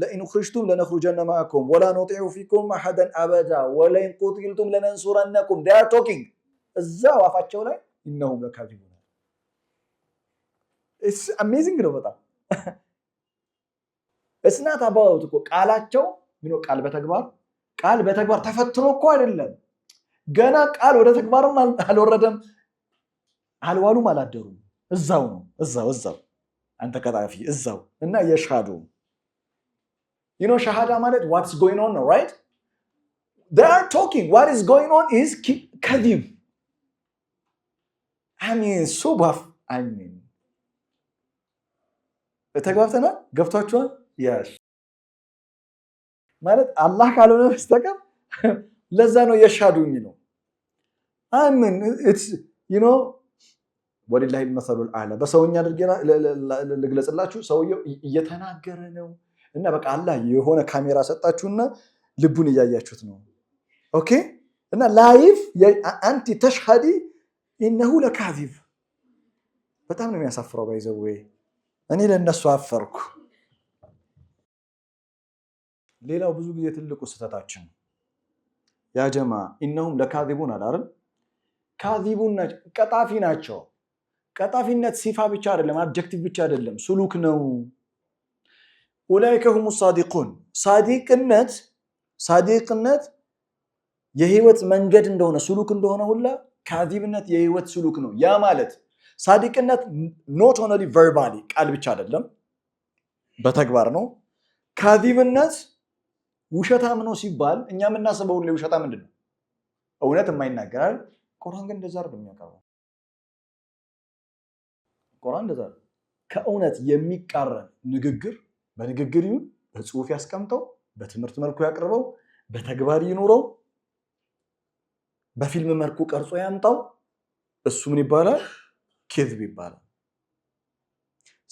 لئن خرجتم لنخرجن معكم ولا نطيع فيكم احدا ابدا ولئن قتلتم لننصرنكم they are talking እዛው አፋቸው ላይ انهم لكاذبون it's amazing ነው በጣም it's not about እኮ ቃላቸው ቃል በተግባር ተፈትኖ እኮ አይደለም ገና ቃል ወደ ተግባርም አልወረደም አልዋሉም አላደሩም እዛው ነው እዛው አንተ ቀጣፊ እዛው እና የሻሃዱ ሻሃዳ ማለት what's going on right they are talking what is going on is kadhib ሱባፍ ተግባብተናል ገብቷችኋል yes ማለት አላህ ካልሆነ በስተቀር ለዛ ነው የሻሃዱ የሚለው it's ወሊላሂ المثل الأعلى በሰውኛ አድርገና ልግለጽላችሁ ሰውየው እየተናገረ ነው እና በቃ አላህ የሆነ ካሜራ ሰጣችሁና ልቡን እያያችሁት ነው ኦኬ እና ላይፍ አንቲ ተሽሃዲ انه لكاذب በጣም ነው የሚያሳፍረው ባይዘው እኔ ለነሱ አፈርኩ ሌላው ብዙ ጊዜ ትልቁ ስተታችን ያ ጀማ انهم لكاذبون አይደል ካዚቡን ቀጣፊ ናቸው ቀጣፊነት ሲፋ ብቻ አይደለም አድጀክቲቭ ብቻ አይደለም ሱሉክ ነው ኡላይከ ሁሙ ሳዲቁን ሳዲቅነት የህይወት መንገድ እንደሆነ ሱሉክ እንደሆነ ሁላ ካዚብነት የህይወት ሱሉክ ነው ያ ማለት ሳዲቅነት not only verbally ቃል ብቻ አይደለም በተግባር ነው ካዚብነት ውሸታም ነው ሲባል እኛ የምናስበው ለውሸታም ምንድነው እውነት የማይናገራል ቁርአን ግን እንደዛ አይደለም የሚያቀርበው ቁርአን እንደዛ ከእውነት የሚቃረን ንግግር በንግግር ይሁን በጽሁፍ ያስቀምጠው በትምህርት መልኩ ያቀርበው በተግባር ይኖረው በፊልም መልኩ ቀርጾ ያምጣው እሱ ምን ይባላል كذب ይባላል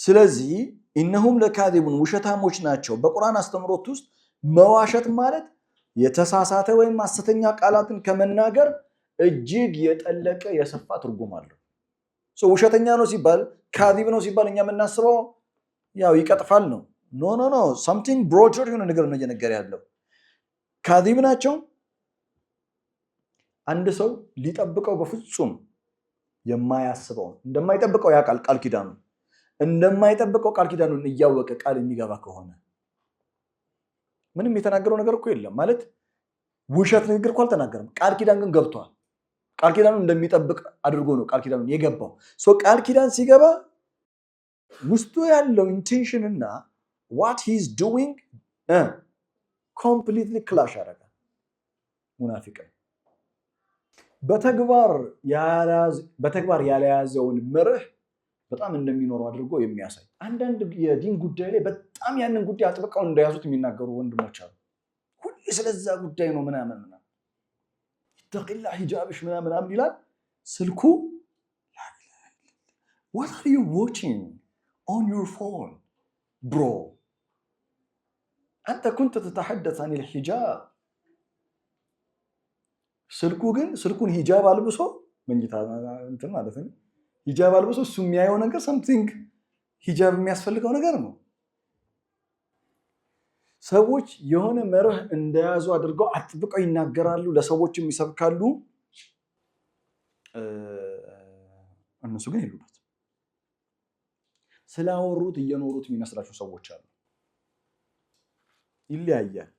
ስለዚህ إنهم لكاذبون ውሸታሞች ናቸው በቁርአን አስተምሮት ውስጥ መዋሸት ማለት የተሳሳተ ወይም ሐሰተኛ ቃላትን ከመናገር እጅግ የጠለቀ የሰፋ ትርጉም አለው ውሸተኛ ነው ሲባል ካዚብ ነው ሲባል እኛ የምናስበው ያው ይቀጥፋል ነው ኖ something broader የሆነ ነገር ነው እየነገረ ያለው ካዚብ ናቸው አንድ ሰው ሊጠብቀው በፍጹም የማያስበው እንደማይጠብቀው ያቃል ቃል ኪዳኑ እንደማይጠብቀው ቃል ኪዳኑን እያወቀ ቃል የሚገባ ከሆነ ምንም የተናገረው ነገር እኮ የለም ማለት ውሸት ንግግር እኮ አልተናገረም ቃል ኪዳን ግን ገብቷል ቃል ኪዳኑን እንደሚጠብቅ አድርጎ ነው ቃል ኪዳኑን የገባው ቃል ኪዳን ሲገባ ውስጡ ያለው ኢንቴንሽን እና what he is doing completely clash ያደርጋል ሙናፊቅ በተግባር ያለያዘውን መርህ በጣም እንደሚኖረው አድርጎ የሚያሳይ አንዳንድ የዲን ጉዳይ ላይ በጣም ያንን ጉዳይ አጥብቀው እንደያዙት የሚናገሩ ወንድሞች አሉ ሁሉ ስለዛ ጉዳይ ነው ምናምን ተቅላ ሂጃብሽ ምናምን ይላል ስልኩ what are you watching on your phone bro انت كنت تتحدث عن الحجاب ስልኩን ሂጃብ አልብሶ መንጂታ እንትን ማለት ነው ሂጃብ አልብሶ እሱ የሚያየው ነገር something ሂጃብ የሚያስፈልገው ነገር ነው ሰዎች የሆነ መርህ እንደያዙ አድርገው አጥብቀው ይናገራሉ ለሰዎችም ይሰብካሉ እነሱ ግን ይሉት ስላወሩት እየኖሩት የሚመስላቸው ሰዎች አሉ ይለያያል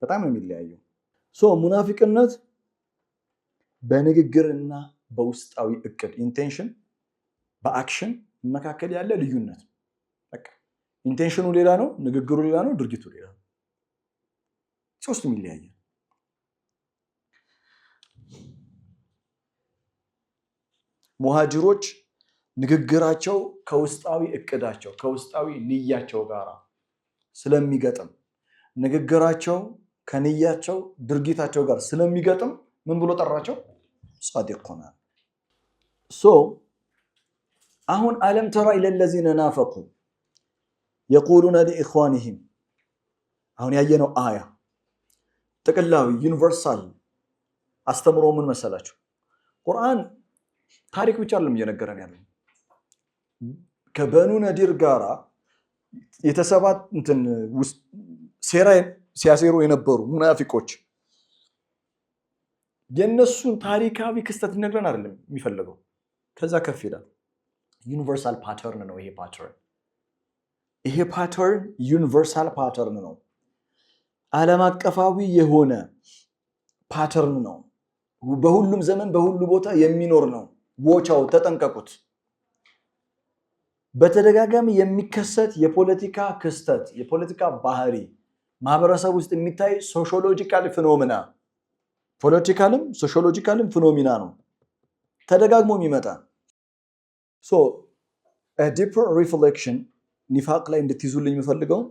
በጣም ነው የሚለያየው ሙናፊቅነት በንግግርና በውስጣዊ እቅድ ኢንቴንሽን በአክሽን መካከል ያለ ልዩነት በቃ ኢንቴንሽኑ ሌላ ነው ንግግሩ ሌላ ነው ድርጊቱ ሌላ ነው ሶስቱም ይለያያል ሙሃጅሮች ንግግራቸው ከውስጣዊ እቅዳቸው ከውስጣዊ ንያቸው ጋር ስለሚገጥም ንግግራቸው ከንያቸው ድርጊታቸው ጋር ስለሚገጥም ምን ብሎ ጠራቸው صادقون አሁን አለም ተራ ኢለ الذين نافقوا يقولون لاخوانهم አሁን ያየነው አያ ተቀላዊ ዩኒቨርሳል አስተምሮ ምን መሰላችሁ ቁርአን ታሪክ ብቻ አይደለም እየነገረን ያለው ከበኑ ነዲር ጋራ የተሰባት እንትን ሴራ ሲያሴሩ የነበሩ ሙናፊቆች የነሱን ታሪካዊ ክስተት ነግረን አይደለም የሚፈልገው ከዛ ከፍ ይላል ዩኒቨርሳል ፓተርን ነው ይሄ ፓተርን። ይሄ ፓተርን ዩኒቨርሳል ፓተርን ነው። ዓለም አቀፋዊ የሆነ ፓተርን ነው። በሁሉም ዘመን በሁሉ ቦታ የሚኖር ነው። ዎቻው ተጠንቀቁት። በተደጋጋሚ የሚከሰት የፖለቲካ ክስተት፣ የፖለቲካ ባህሪ ማህበረሰብ ውስጥ የሚታይ ሶሺዮሎጂካል ፊኖሚና፣ ፖለቲካልም ሶሺዮሎጂካልም ፊኖሚና ነው። ተደጋግሞ የሚመጣ a deeper reflection ኒፋቅ ላይ እንድትይዙልኝ የምፈልገው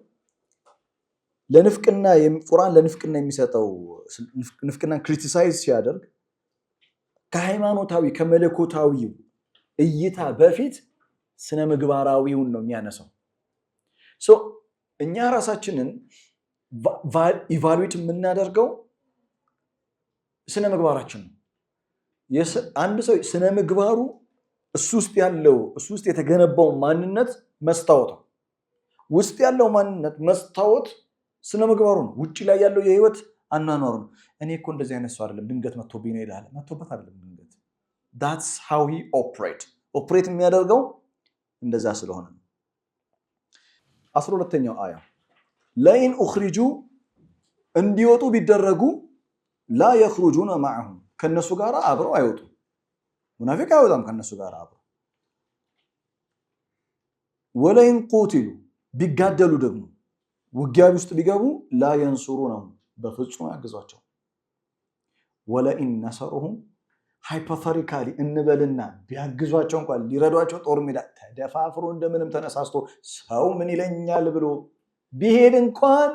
ለንፍቅና ቁርአን ለንፍቅና የሚሰጠው ንፍቅናን ክሪቲሳይዝ ሲያደርግ ከሃይማኖታዊ ከመለኮታዊ እይታ በፊት ስነ ምግባራዊውን ነው የሚያነሳው። እኛ ራሳችንን ኢቫሉዌት የምናደርገው ስነ ምግባራችን ነው። አንድ ሰው ስነ ምግባሩ እሱ ውስጥ የተገነባው ማንነት መስታወት ነው። ውስጥ ያለው ማንነት መስታወት ስነ ምግባሩ ነው። ውጪ ላይ ያለው የህይወት አኗኗሩ ነው። እኔ እኮ እንደዚህ አይነት ሰው አይደለም ድንገት መጥቶብኝ ነው ይላል። መጥቶበት አይደለም ድንገት። that's how he ኦፕሬት የሚያደርገው እንደዛ ስለሆነ ነው። 12ኛው አያ ለኢን ኡኽሪጁ እንዲወጡ ቢደረጉ ላ የኽሩጁነ ማዐሁም ከነሱ ጋር አብረው አይወጡ። ሙናፊቅ አይወጣም ከነሱ ጋር አብረው። ወለኢን ቁቲሉ ቢጋደሉ ደግሞ ውጊያ ውስጥ ቢገቡ ላ የንሱሩነሁም በፍጹም ያግዟቸው። ወለኢን ነሰሩሁም ሃይፖቴቲካሊ እንበልና ቢያግዟቸው እንኳን ሊረዷቸው ጦር ሜዳ ተደፋፍሮ እንደምንም ተነሳስቶ ሰው ምን ይለኛል ብሎ ቢሄድ እንኳን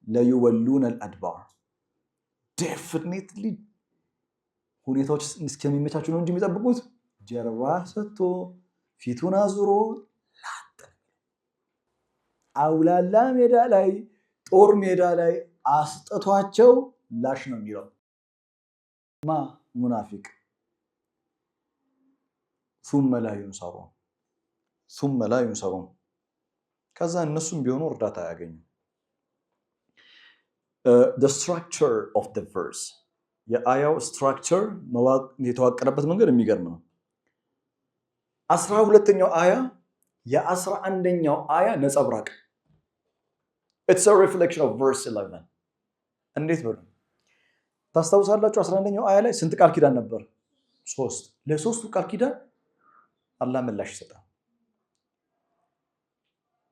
ለዩወሉነ አልአድባር ዴፊኒትሊ ሁኔታዎች እስከሚመቻቹ ነው እንጂ የሚጠብቁት ጀርባ ሰጥቶ ፊቱን አዙሮ አውላላ ሜዳ ላይ ጦር ሜዳ ላይ አስጥቷቸው ላሽ ነው የሚለው ሙናፊቅ ثم لا ينصرون ከዛ እነሱም ቢሆኑ እርዳታ ያገኙ። the structure of the verse የአያው ስትራክቸር የተዋቀረበት መንገድ የሚገርም ነው። 12ኛው አያ የ11ኛው አያ ነጸብራቅ it's a reflection of verse 11 እንዴት ነው ታስታውሳላችሁ? 11ኛው አያ ላይ ስንት ቃል ኪዳን ነበር? 3 ለሶስቱ ቃል ኪዳን አላህ ምላሽ ይሰጣል።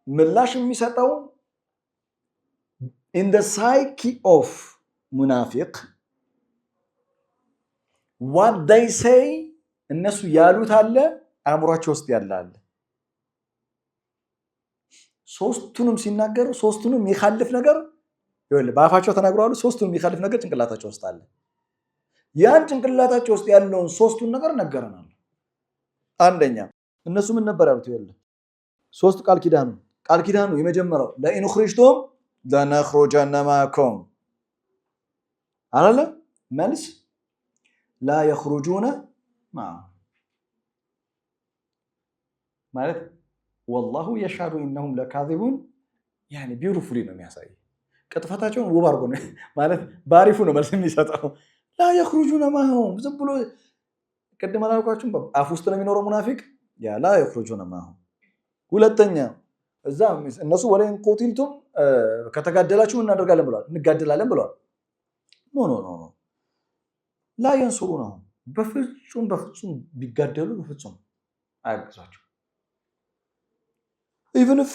ምላሽ የሚሰጠው in the psyche of ሙናፊቅ what they say እነሱ ያሉት አለ አእምሯቸው ውስጥ ያለ አለ። ሶስቱንም ሲናገሩ ሶስቱንም የሚخالፍ ነገር በአፋቸው ተናግረዋል። ሶስቱንም የሚخالፍ ነገር ጭንቅላታቸው ውስጥ አለ። ያን ጭንቅላታቸው ውስጥ ያለውን ሶስቱን ነገር ነገረናል። አንደኛ እነሱ ምን ነበር ያሉት? ሶስት ቃል ኪዳኑ የመጀመሪያው ለኢን ኡኽሪጅቱም ለነኽሩጀነ ማዕኩም አላለ መልስ ላ የኽሩጁነ ማዕሁም ማለት ወላሁ የሽሀዱ ኢነሁም ለካዚቡን ያኒ ቢዩቲፉሊ ነው የሚያሳይ። ቅጥፈታቸውን ውብ አድርጎ ነው ማለት ባሪፉ ነው መልስ የሚሰጠው። ላ የኽሩጁነ ማዕሁም ዝም ብሎ ቅድም አላልኳችሁም አፍ ውስጥ ነው የሚኖረው ሙናፊቅ ያ ላ የኽሩጁነ ማዕሁም። ሁለተኛ እዛ እነሱ ወለኢን ቁቲልቱም ከተጋደላችሁ እናደርጋለን ብለዋል፣ እንጋደላለን ብለዋል። ኖ ላ የንሱሩነሁም በፍጹም ቢጋደሉ በፍጹም አያግዟቸው። ኢቭን ኢፍ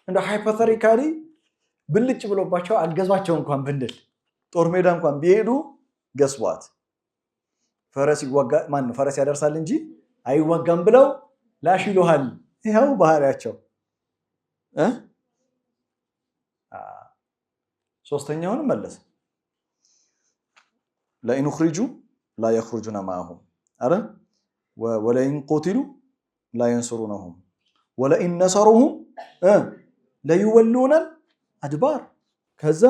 እንደ ሃይፖቴቲካሊ ብልጭ ብሎባቸው አገዟቸው እንኳን ብንል ጦር ሜዳ እንኳን ቢሄዱ ገስቧት ፈረስ ያደርሳል እንጂ አይዋጋም ብለው ላሽ ይሉሃል። ይኸው ባህሪያቸው። ሶስተኛውን መለሰ ለኢን ኡኽሪጁ ላ የኽሩጁነ ማዕሁም አረ ወለኢን ቁቲሉ ላ የንሱሩነሁም ወለኢን ነሰሩሁም ለዩወሉነ አድባር። ከዛ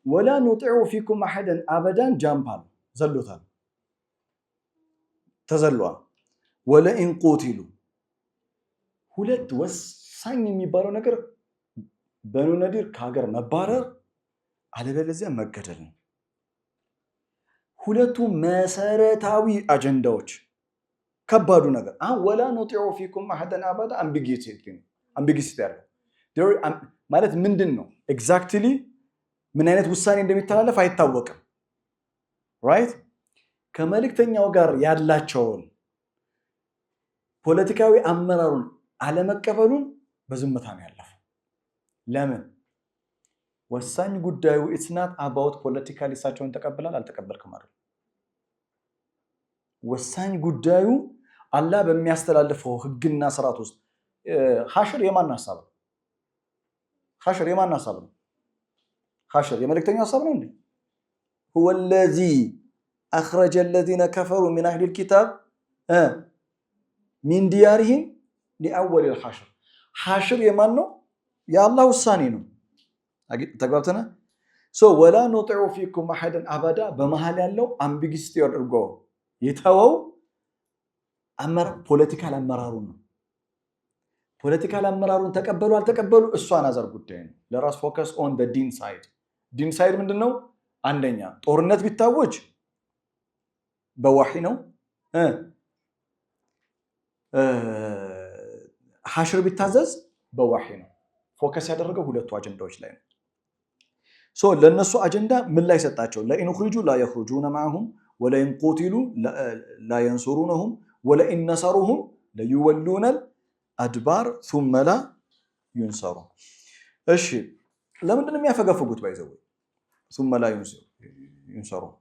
ወላ ኑጢዑ ፊኩም አሐደን አበዳን ጃምፓል ዘሎታል ተዘሏል። ወለኢን ቁቲሉ ሁለት ወሳኝ የሚባለው ነገር በኑ ነዲር ከሀገር መባረር አለበለዚያ መገደል ነው። ሁለቱ መሰረታዊ አጀንዳዎች ከባዱ ነገር ወላ ኑጢዑ ፊኩም አሐደን አበዳ አምቢጊሲቲ ያለው ማለት ምንድን ነው? ኤግዛክትሊ ምን አይነት ውሳኔ እንደሚተላለፍ አይታወቅም። ራይት ከመልእክተኛው ጋር ያላቸውን ፖለቲካዊ አመራሩን አለመቀበሉን በዝምታ ነው ያለፈው። ለምን? ወሳኝ ጉዳዩ ኢትስ ናት አባውት ፖለቲካሊ እሳቸውን ተቀበላል አልተቀበልክም አይደል። ወሳኝ ጉዳዩ አላህ በሚያስተላልፈው ህግና ስርዓት ውስጥ ሐሽር የማን ሐሳብ ነው? ሐሽር የማን ሐሳብ ነው? ሐሽር የመልእክተኛው ሐሳብ ነው እንዴ? هو الذي أخرج الذين كفروا من أهل الكتاب من ديارهم لأول الحشر ሐሽር የማን ነው? የአላህ ውሳኔ ነው። ተግባብተና ወላ ኑጢዑ ፊኩም አሐደን አበዳ በመሃል ያለው አምቢጊሲቲ አድርጎ የተወው ፖለቲካል አመራሩን ነው። ፖለቲካል አመራሩን ተቀበሉ አልተቀበሉ እሱ አናዘር ጉዳይ ነው። ለራስ ፎከስ ኦን ዘ ዲን ሳይድ። ዲን ሳይድ ምንድነው? አንደኛ ጦርነት ቢታወጅ በዋሂ ነው። ሐሽር ቢታዘዝ በዋሂ ነው። ፎከስ ያደረገው ሁለቱ አጀንዳዎች ላይ ነው። ለነሱ አጀንዳ ምን ላይ ሰጣቸው? ለኢን ኹሪጁ ላ የኽሩጁነ ማዐሁም ወለኢን ቁቲሉ ላ የንሱሩነሁም ወለኢን ነሰሩሁም ለዩወሉነል አድባር ثم لا ينصرون። እሺ ለምንድን ነው የሚያፈገፍጉት? ባይዘው ثم لا ينصرون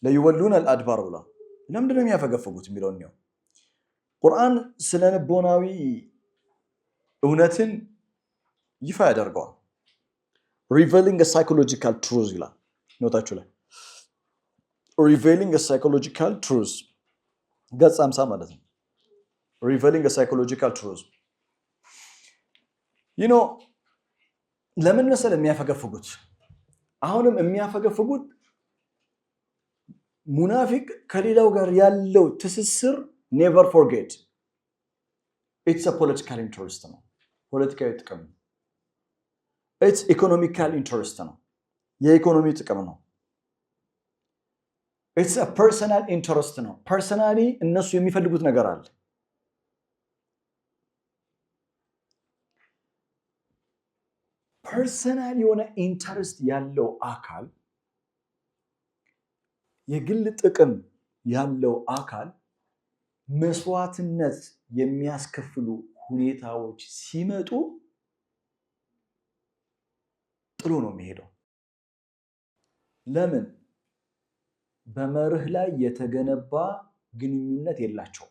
ለዩወሉነል አድባር ብላ ለምንድን ነው የሚያፈገፍጉት የሚለውን ነው። ቁርአን ስለ ልቦናዊ እውነትን ይፋ ያደርገዋል። revealing a psychological truth ይላል ኖታችሁ ላይ revealing a psychological truth ገጽ 50 ማለት ነው። revealing a psychological truth ለምን መሰለ የሚያፈገፍጉት? አሁንም የሚያፈገፍጉት ሙናፊቅ ከሌላው ጋር ያለው ትስስር never forget it's a political interest ነው። ፖለቲካዊ ጥቅም ነው። it's economical interest ነው። የኢኮኖሚ ጥቅም ነው። it's a personal interest ነው። ፐርሰናሊ እነሱ የሚፈልጉት ነገር አለ። ፐርሰናል የሆነ ኢንተረስት ያለው አካል የግል ጥቅም ያለው አካል መስዋዕትነት የሚያስከፍሉ ሁኔታዎች ሲመጡ ጥሎ ነው የሚሄደው። ለምን? በመርህ ላይ የተገነባ ግንኙነት የላቸው።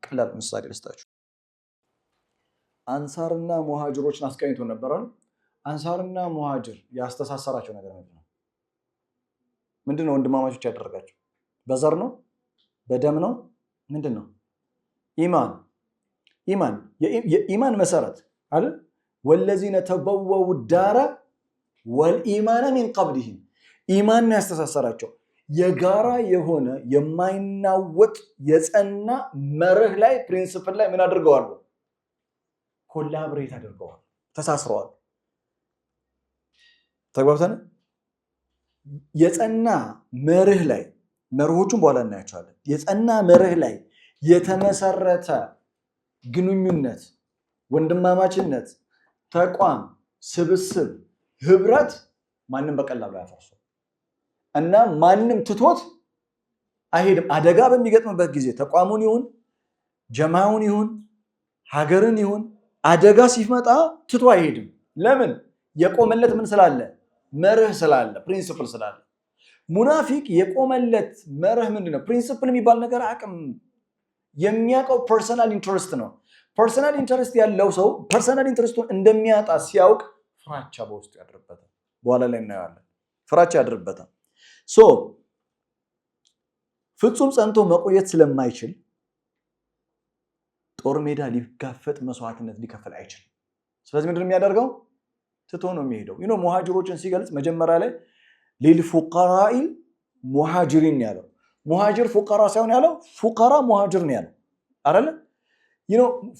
ቀላል ምሳሌ ልስጣችሁ። አንሳርና ሙሃጅሮችን አስቀኝቶ ነበር። አንሳርና ሙሃጅር ያስተሳሰራቸው ነገር ምንድነው? ወንድማማቾች ያደረጋቸው በዘር ነው? በደም ነው? ምንድነው? ኢማን የኢማን መሰረት አይደል? ወለዚነ ተበወው ዳረ ወልኢማን ሚን ቀብሊሂም ኢማን ያስተሳሰራቸው የጋራ የሆነ የማይናወጥ የጸና መርህ ላይ ፕሪንሲፕል ላይ ምን አድርገዋል? ኮላብሬት አድርገዋል፣ ተሳስረዋል። ተግባብተን የጸና መርህ ላይ መርሆቹን በኋላ እናያቸዋለን። የጸና መርህ ላይ የተመሰረተ ግንኙነት፣ ወንድማማችነት፣ ተቋም፣ ስብስብ፣ ህብረት ማንም በቀላሉ ያፈርሱ እና ማንም ትቶት አይሄድም። አደጋ በሚገጥምበት ጊዜ ተቋሙን ይሁን ጀማውን ይሁን ሀገርን ይሁን አደጋ ሲመጣ ትቶ አይሄድም። ለምን? የቆመለት ምን ስላለ? መርህ ስላለ፣ ፕሪንሲፕል ስላለ። ሙናፊቅ የቆመለት መርህ ምንድነው? ፕሪንሲፕል የሚባል ነገር አቅም የሚያውቀው ፐርሰናል ኢንተረስት ነው። ፐርሰናል ኢንተረስት ያለው ሰው ፐርሰናል ኢንተረስቱን እንደሚያጣ ሲያውቅ ፍራቻ በውስጡ ያድርበታል። በኋላ ላይ እናየዋለን። ፍራቻ ያድርበታል። ፍጹም ጸንቶ መቆየት ስለማይችል ጦር ሜዳ ሊጋፈጥ መስዋዕትነት ሊከፈል አይችልም። ስለዚህ ምንድነው የሚያደርገው? ትቶ ነው የሚሄደው። ሙሃጅሮችን ሲገልጽ መጀመሪያ ላይ ሊልፉቀራኢል ሙሃጅሪን ያለው ሙሃጅር ፉቀራ ሳይሆን ያለው ፉቀራ ሙሃጅር ነው ያለው አይደል?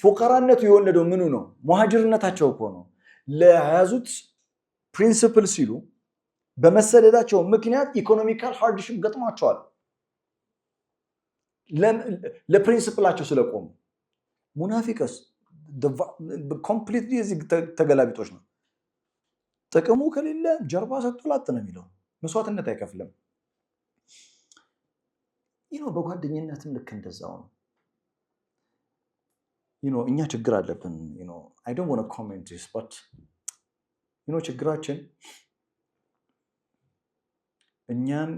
ፉቀራነቱ የወለደው ምኑ ነው? ሙሃጅርነታቸው እኮ ነው። ለያዙት ፕሪንሲፕል ሲሉ በመሰደዳቸው ምክንያት ኢኮኖሚካል ሃርድሺፕ ገጥሟቸዋል። ለፕሪንሲፕላቸው ስለቆሙ። ሙናፊቅስ ኮምፕሊትሊ እዚህ ተገላቢጦች ነው። ጥቅሙ ከሌለ ጀርባ ሰጥቶ ላጥ ነው የሚለው፣ መስዋዕትነት አይከፍልም። በጓደኝነትም ልክ እንደዛው ነው። እኛ ችግር አለብን። I don't want to comment this, but ችግራችን እኛን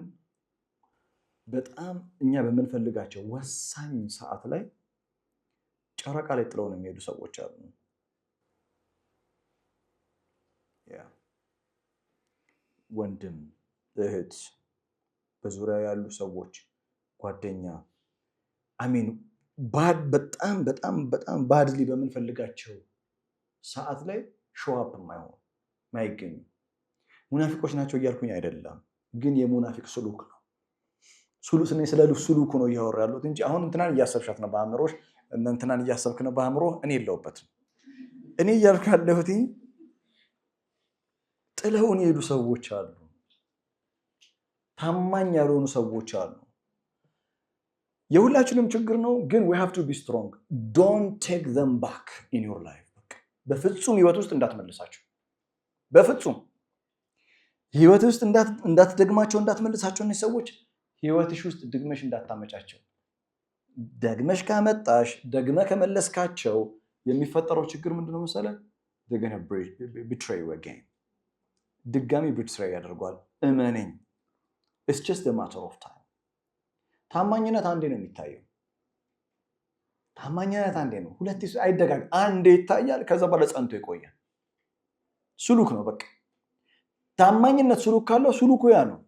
በጣም እኛ በምንፈልጋቸው ወሳኝ ሰዓት ላይ ጨረቃ ላይ ጥለው ነው የሚሄዱ ሰዎች አሉ። ወንድም፣ እህት፣ በዙሪያ ያሉ ሰዎች፣ ጓደኛ በጣም በጣም በጣም ባድሊ በምንፈልጋቸው ሰዓት ላይ ሾዋፕ ማይገኙ ሙናፊቆች ናቸው እያልኩኝ አይደለም፣ ግን የሙናፊቅ ስሉክ ነው። ስለ ስሉክ ነው እያወራ ያሉት እንጂ አሁን እንትናን እያሰብሻት ነው በአእምሮሽ፣ እንትናን እያሰብክ ነው በአእምሮ። እኔ የለሁበትም። እኔ እያልኩ ያለሁት ጥለውን የሄዱ ሰዎች አሉ፣ ታማኝ ያልሆኑ ሰዎች አሉ። የሁላችንም ችግር ነው፣ ግን we have to be strong. Don't take them back in your life. በፍጹም ህይወት ውስጥ እንዳትመልሳቸው፣ በፍጹም ህይወት ውስጥ እንዳትደግማቸው፣ እንዳትመልሳቸው። እነዚህ ሰዎች ህይወትሽ ውስጥ ደግመሽ እንዳታመጫቸው። ደግመሽ ካመጣሽ፣ ደግመ ከመለስካቸው የሚፈጠረው ችግር ምንድነው መሰለ? they're going to betray you again. ድጋሚ betray ያደርጓል። እመነኝ፣ it's just a matter of time. ታማኝነት አንዴ ነው የሚታየው። ታማኝነት አንዴ ነው፣ ሁለቴ አይደጋግ። አንዴ ይታያል፣ ከዛ በኋላ ጸንቶ ይቆያል። ስሉክ ነው በቃ። ታማኝነት ስሉክ ካለው ስሉኩ ያ ነው።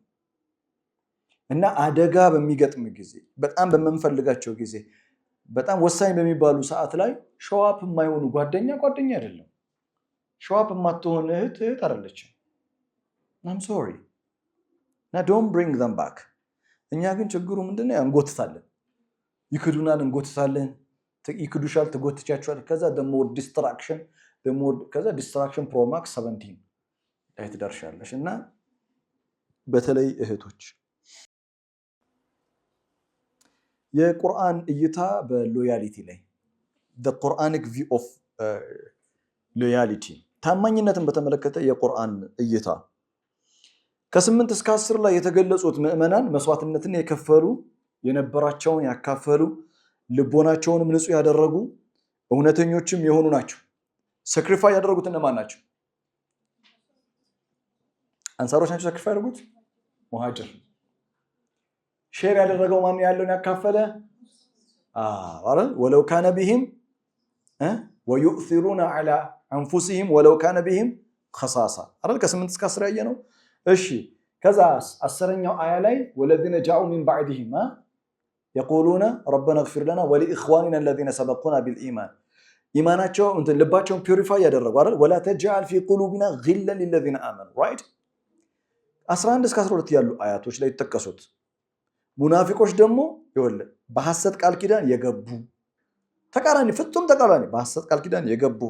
እና አደጋ በሚገጥም ጊዜ፣ በጣም በመንፈልጋቸው ጊዜ፣ በጣም ወሳኝ በሚባሉ ሰዓት ላይ ሾዋፕ የማይሆኑ ጓደኛ አይደለም። ሾዋፕ የማትሆን እህት አይደለችም። I'm sorry. Now don't bring them back. እኛ ግን ችግሩ ምንድነው? እንጎትታለን፣ ይክዱናል፣ እንጎትታለን። ይክዱሻል፣ ትጎትቻቸዋል። ከዛ ዲስትራክሽን ፕሮማክስ 17 ላይ ትደርሻለሽ። እና በተለይ እህቶች የቁርአን እይታ በሎያሊቲ ላይ the Quranic view of loyalty ታማኝነትን በተመለከተ የቁርአን እይታ ከ8 እስከ 10 ላይ የተገለጹት ምዕመናን መስዋዕትነትን የከፈሉ፣ የነበራቸውን ያካፈሉ፣ ልቦናቸውንም ንጹህ ያደረጉ፣ እውነተኞችም የሆኑ ናቸው። ሳክሪፋይ ያደረጉት እነማን ናቸው? አንሳሮች ናቸው ሳክሪፋይ ያደረጉት። ሙሃጅር ሼር ያደረገው ማን ያለውን ያካፈለ? ወለው ካነ ቢሂም ወዩእሲሩነ ዐላ አንፉሲሂም ወለው ካነ ቢሂም ኸሳሳ አይደል? ከ8 እስከ 10 ያየ ነው። እሺ ከዛ 10ኛው አያ ላይ ወለዚነ ጃኡ ሚን ባዕድሂም የቁሉነ ረበና እግፊር ለና ወሊኢኽዋኒና አለዚነ ሰበቁና ቢልኢማን ኢማናቸው ልባቸውን ፒዩሪፋይ ያደረጉ አይደል? ወላ ተጅዐል ፊ ቁሉቢና ጊለን ሊለዚነ አመኑ ራይት። 11 እስከ 12 ያሉ አያቶች ላይ የተጠቀሱት ሙናፊቆች ደግሞ ይኸውልህ በሐሰት ቃል ኪዳን የገቡ ተቃራኒ፣ ፍጹም ተቃራኒ፣ በሐሰት ቃል ኪዳን የገቡ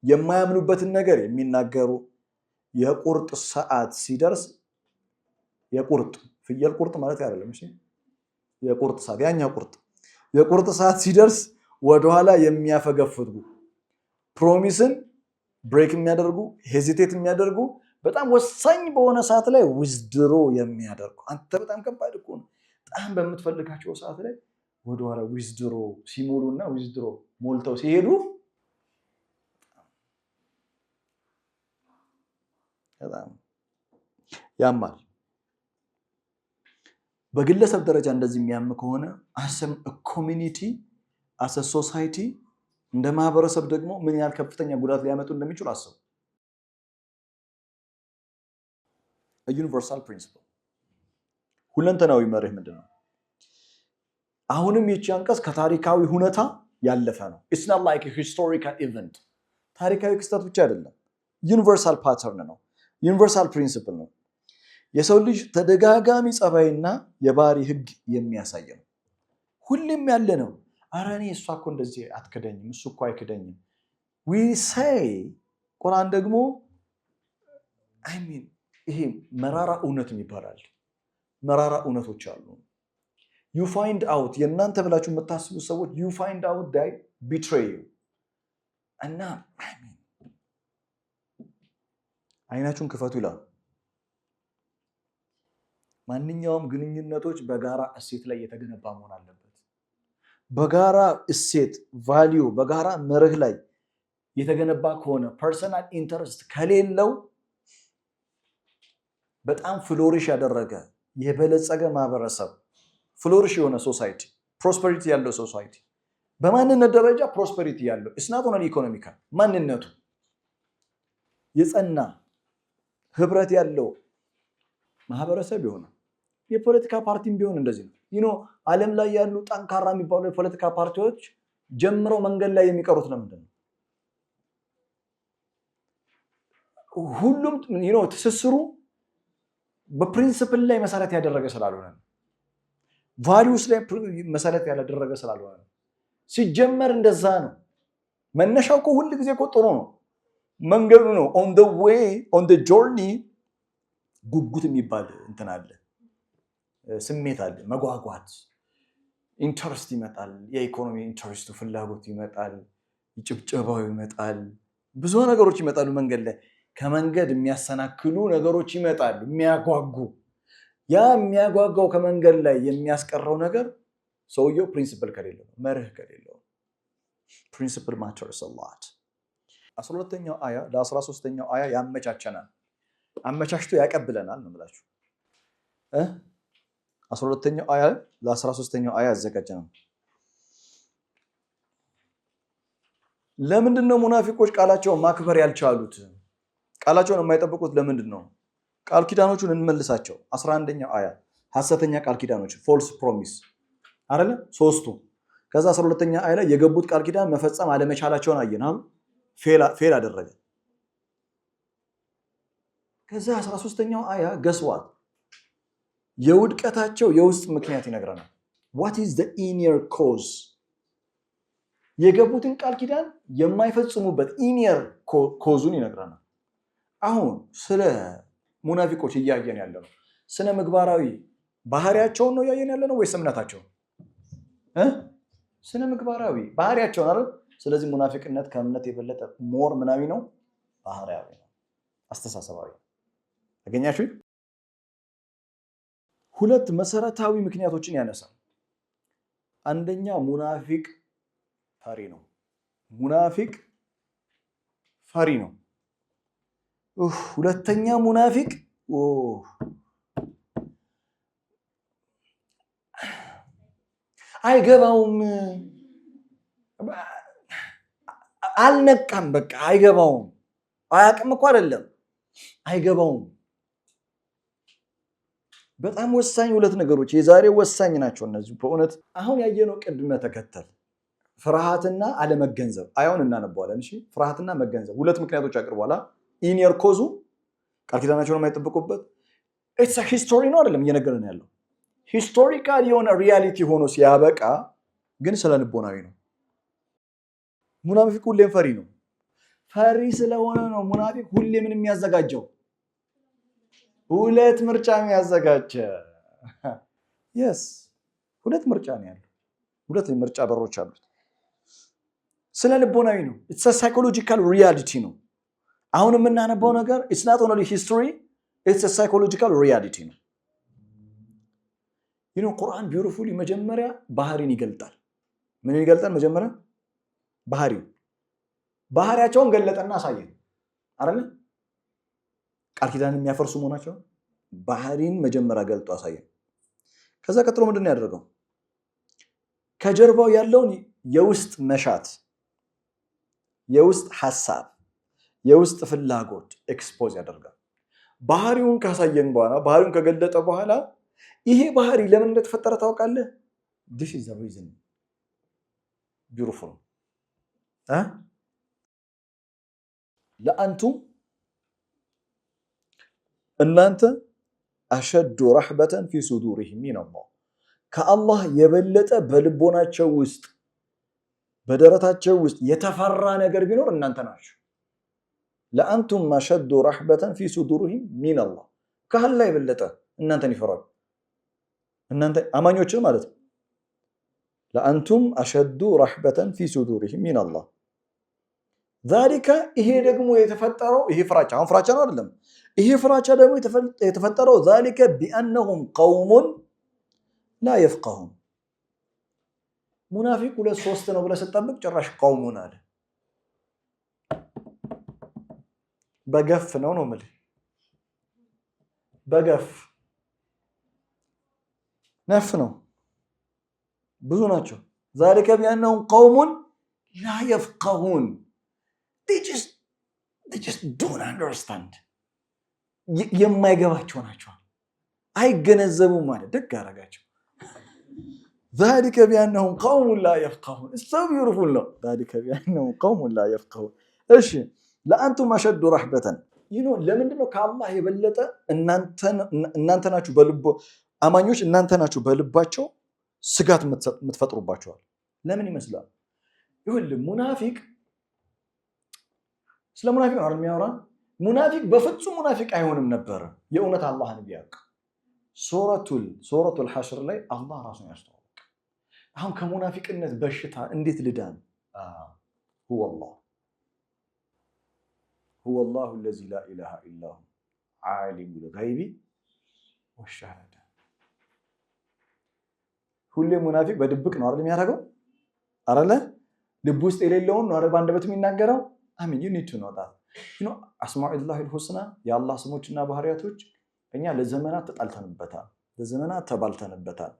የማያምኑበትን ነገር የሚናገሩ፣ የቁርጥ ሰዓት ሲደርስ የቁርጥ ፍየል ቁርጥ ማለት አይደለም። እሺ የቁርጥ ሰዓት ያኛ የቁርጥ ሰዓት ሲደርስ ወደኋላ የሚያፈገፍጉ፣ ፕሮሚስን ብሬክ የሚያደርጉ፣ ሄዚቴት የሚያደርጉ፣ በጣም ወሳኝ በሆነ ሰዓት ላይ ዊዝድሮ የሚያደርጉ። አንተ በጣም ከባድ እኮ ነው። በጣም በምትፈልጋቸው ሰዓት ላይ ወደኋላ ዊዝድሮ ሲሞሉና ዊዝድሮ ሞልተው ሲሄዱ በጣም ያማል። በግለሰብ ደረጃ እንደዚህ የሚያም ከሆነ አሰም ኮሚኒቲ አሰ ሶሳይቲ እንደ ማህበረሰብ ደግሞ ምን ያህል ከፍተኛ ጉዳት ሊያመጡ እንደሚችሉ አስቡ። ዩኒቨርሳል ፕሪንሲፕል ሁለንተናዊ መርህ ምንድነው? አሁንም ይህች አንቀጽ ከታሪካዊ ሁኔታ ያለፈ ነው። ኢትስ ናት ላይክ ኤ ሂስቶሪካል ኢቨንት። ታሪካዊ ክስተት ብቻ አይደለም፣ ዩኒቨርሳል ፓተርን ነው፣ ዩኒቨርሳል ፕሪንሲፕል ነው። የሰው ልጅ ተደጋጋሚ ጸባይና የባህሪ ህግ የሚያሳይ ነው። ሁሌም ያለ ነው። ኧረ እኔ እሷ እኮ እንደዚህ አትክደኝም፣ እሱ እኮ አይክደኝም። ቁርአን ደግሞ ይሄ መራራ እውነት ይባላል። መራራ እውነቶች አሉ። you find out የእናንተ ብላችሁ የምታስቡ ሰዎች you find out they betray you እና አይናችሁን ክፈቱ ይላል። ማንኛውም ግንኙነቶች በጋራ እሴት ላይ የተገነባ መሆን አለበት። በጋራ እሴት ቫልዩ በጋራ መርህ ላይ የተገነባ ከሆነ ፐርሰናል ኢንተረስት ከሌለው በጣም ፍሎሪሽ ያደረገ የበለጸገ ማህበረሰብ ፍሎሪሽ የሆነ ሶሳይቲ ፕሮስፐሪቲ ያለው ሶሳይቲ በማንነት ደረጃ ፕሮስፐሪቲ ያለው እስናት ሆነ ኢኮኖሚካል ማንነቱ የጸና ህብረት ያለው ማህበረሰብ ይሆናል። የፖለቲካ ፓርቲም ቢሆን እንደዚህ ነው። ዓለም ላይ ያሉ ጠንካራ የሚባሉ የፖለቲካ ፓርቲዎች ጀምረው መንገድ ላይ የሚቀሩት ለምንድን ነው? ሁሉም ትስስሩ በፕሪንሲፕል ላይ መሰረት ያደረገ ስላልሆነ ነው። ቫልዩስ ላይ መሰረት ያላደረገ ስላልሆነ ነው። ሲጀመር እንደዛ ነው። መነሻው እኮ ሁሉ ጊዜ እኮ ጥሩ ነው። መንገዱ ነው። ኦን ዘ ዌይ ኦን ዘ ጆርኒ ጉጉት የሚባል እንትን አለ፣ ስሜት አለ፣ መጓጓት ኢንተረስት ይመጣል። የኢኮኖሚ ኢንተረስቱ ፍላጎት ይመጣል፣ ጭብጨባው ይመጣል፣ ብዙ ነገሮች ይመጣሉ። መንገድ ላይ ከመንገድ የሚያሰናክሉ ነገሮች ይመጣሉ፣ የሚያጓጉ። ያ የሚያጓጓው ከመንገድ ላይ የሚያስቀረው ነገር ሰውየው ፕሪንሲፕል ከሌለው መርህ ከሌለው ፕሪንሲፕል ማተርስ አ ሎት። 12ኛው አያ ለ13ኛው አያ ያመቻቸናል፣ አመቻችቶ ያቀብለናል ነው የምላችሁ። 12ኛው አያ ለ13ኛው አያ ያዘጋጀናል። ለምንድን ነው ሙናፊቆች ቃላቸውን ማክበር ያልቻሉት? ቃላቸውን የማይጠብቁት ለምንድን ነው? ቃል ኪዳኖቹን እንመልሳቸው። 11ኛው አያ ሐሰተኛ ቃል ኪዳኖች ፎልስ ፕሮሚስ አይደለ? ሶስቱ። ከዛ 12ኛ አያ ላይ የገቡት ቃል ኪዳን መፈጸም አለመቻላቸውን አየናል። ፌል አደረገ። ከዛ 13ኛው አያ ገስዋት የውድቀታቸው የውስጥ ምክንያት ይነግረናል። what is the inner cause? የገቡትን ቃል ኪዳን የማይፈጽሙበት ኢኒየር ኮዙን ይነግረናል። አሁን ስለ ሙናፊቆች እያየን ያለ ነው። ስነ ምግባራዊ ባህሪያቸውን ነው እያየን ያለ ነው ወይስ እምነታቸውን? ስነ ምግባራዊ ባህሪያቸውን አይደል? ስለዚህ ሙናፊቅነት ከእምነት የበለጠ ሞር ምናዊ ነው፣ ባህሪያዊ ነው፣ አስተሳሰባዊ። አገኛችሁ? ሁለት መሰረታዊ ምክንያቶችን ያነሳል። አንደኛ ሙናፊቅ ፈሪ ነው። ሙናፊቅ ፈሪ ነው። ሁለተኛ ሙናፊቅ አይገባውም፣ አልነቃም፣ በቃ አይገባውም። አያውቅም እኮ አይደለም፣ አይገባውም። በጣም ወሳኝ ሁለት ነገሮች የዛሬ ወሳኝ ናቸው እነዚህ በእውነት። አሁን ያየነው ቅድመ ተከተል ፍርሃትና አለመገንዘብ አያውን እናነባዋለን። እሺ ፍርሃትና መገንዘብ ሁለት ምክንያቶች አቅርቧላ። ኢኒየር ኮዙ ቃል ኪዳናቸውን የማይጠብቁበት ኢትስ አ ሂስቶሪ ነው አይደለም እየነገረን ያለው ሂስቶሪካል የሆነ ሪያሊቲ ሆኖ ሲያበቃ ግን ስለ ልቦናዊ ነው። ሙናፊቅ ሁሌም ፈሪ ነው። ፈሪ ስለሆነ ነው ሙናፊቅ ሁሌ ምን የሚያዘጋጀው ሁለት ምርጫ የሚያዘጋጀ yes ሁለት ምርጫ ነው ያለው። ሁለት ምርጫ በሮች አሉት። ስለ ልቦናዊ ነው። it's a psychological reality ነው። አሁን የምናነበው ነገር it's not only history, it's a psychological reality ነው። ቁርአን ቢዩቲፉሊ መጀመሪያ ባህሪን ይገልጣል። ምን ይገልጣል? መጀመሪያ ባህሪያቸውን ገለጠና አሳየን አይደል? ቃል ኪዳን የሚያፈርሱ መሆናቸው ባህሪን መጀመሪያ ገልጦ አሳየን። ከዛ ቀጥሎ ምንድን ነው ያደረገው? ከጀርባው ያለውን የውስጥ መሻት፣ የውስጥ ሐሳብ፣ የውስጥ ፍላጎት ኤክስፖዝ ያደርጋል። ባህሪውን ካሳየን በኋላ ባህሪውን ከገለጠ በኋላ ይሄ ባህሪ ለምን እንደተፈጠረ ታውቃለህ? this is the reason beautiful ለአንቱም እናንተ አሸዱ ረህበተን ፊ ሱዱሪሂም ሚነላህ ከአላህ የበለጠ በልቦናቸው ውስጥ በደረታቸው ውስጥ የተፈራ ነገር ቢኖር እናንተ ናችሁ። ለአንቱም አሸዱ ረህበተን ፊ ሱዱሪሂም ሚነላህ ከአላህ የበለጠ እናንተን ይፈራሉ። እናንተ አማኞችን ማለት ነው። ለአንቱም አሸዱ ረሕበተን ፊ ሱዱሪሂም ሚነላህ ዛሊከ ይሄ ደግሞ የተፈጠረው ይሄ ፍራቻ አሁን ፍራቻ ነው አይደለም ይሄ ፍራቻ ደግሞ የተፈጠረው ዛሊከ ቢአነሁም ቀውሙን ላ የፍቀሁን ሙናፊቅ 2-3 ነው ብለህ ስትጠብቅ ጭራሽ ቀውሙን አለ በገፍ ነው የምልህ በገፍ ነፍ ነው ብዙ ናቸው ዛሊከ ቢአነሁም ቀውሙን ላ የፍቀሁን they just don't understand የማይገባቸው ናቸው አይገነዘቡም ማለት ደግ አረጋቸው ذلك بأنهم قوم لا يفقهون استغفروا الله ذلك بأنهم قوم لا يفقهون እሺ ለአንቱም አሸዱ ረሕበተን ለምንድነው ከአላህ የበለጠ እናንተ ናችሁ በልቦ አማኞች እናንተ ናችሁ በልባቸው ስጋት የምትፈጥሩባቸዋል ለምን ይመስላል ይሁን ሙናፊቅ ስለ ሙናፊቅ ነው የሚያወራ ሙናፊቅ በፍጹም ሙናፊቅ አይሆንም ነበር የእውነት አላህን ቢያውቅ ሱረቱል ሐሽር ላይ አላህ ራሱን ያስተዋወቀ አሁን ከሙናፊቅነት በሽታ እንዴት ልዳን هو الله الذي لا إله إلا هو عالم الغيب والشهادة ሁሌ ሙናፊቅ በድብቅ ነው አይደል የሚያደርገው አይደለ ልብ ውስጥ የሌለውን ነው አይደል ባንደበት የሚናገረው አሚን you need to know that አስማኡላሂል ሁስና የአላህ ስሞችና ባህሪያቶች እኛ ለዘመናት ተጣልተንበታል ለዘመናት ተባልተንበታል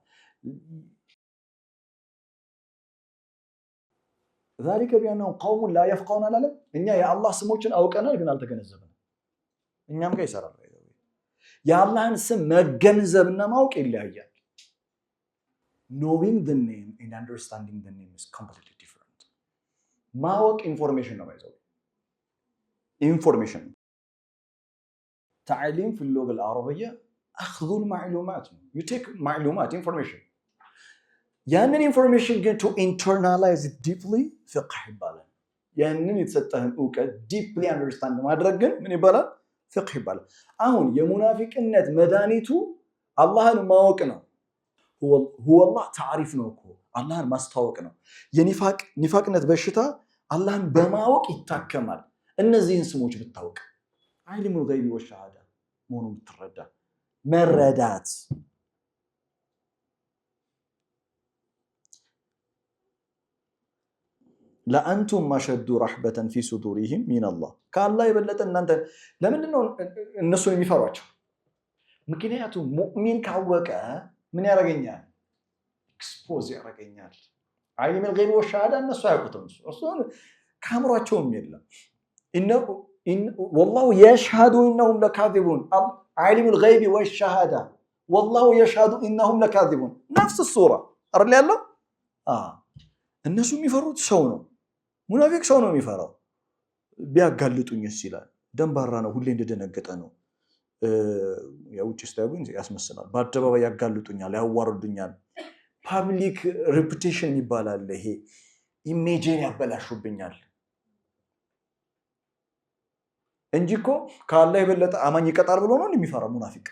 ذلك بأنهم قوم لا يفقهون አላለም እኛ የአላህ ስሞችን አውቀናል ግን አልተገነዘብንም እኛም ጋር ይሰራል የአላህን ስም መገንዘብና ማወቅ ይለያያል knowing the name and understanding the name is completely different ማወቅ ኢንፎርሜሽን ነው ባይዘው information تعليم في اللغة العربية أخذ المعلومات you take معلومات information ያንን ኢንፎርሜሽን ግን to internalize it deeply ፍቅህ ይባላል ያንን የተሰጠህን ዕውቀት deeply understand ማድረግ ግን ምን ይባላል ፍቅህ ይባላል አሁን የሙናፊቅነት መድኃኒቱ አላህን ማወቅ ነው هو الله تعريف ነው እኮ አላህን ማስተዋወቅ ነው የኒፋቅነት በሽታ አላህን በማወቅ ይታከማል እነዚህን ስሞች ብታውቅ ዓሊሙል ገይቢ ወሸሃዳ መሆኑን ብትረዳ መረዳት ለአንቱም አሸዱ ረሕበተን ፊ ሱዱሪሂም ሚነላህ ከአላህ የበለጠ እናንተ ለምንድነው እነሱን የሚፈሯቸው ምክንያቱም ሙእሚን ካወቀ ምን ያደርገኛል ኤክስፖዝ ያደርገኛል ዓሊሙል ገይቢ ወሸሃዳ እነሱ አያውቁትም እሱን ካምሯቸውም የለም والله يشهد إنهم لكاذبون عالم الغيب والشهادة والله يشهد إنهم لكاذبون نفس الصورة أرى الله الناس يفرط شونه منافق شونه يفرط بيقلتون يسيلان دم برانا هو اللي ندنقطه ነው ያው ጭስታጉን ያስመስላል በአደባባይ ያጋልጡኛል ያዋርዱኛል ፐብሊክ ሬፑቴሽን ይባላል ይሄ ኢሜጅን ያበላሹብኛል እንጂ እኮ ከአላህ የበለጠ አማኝ ይቀጣል ብሎ ነው የሚፈራ ሙናፊቅ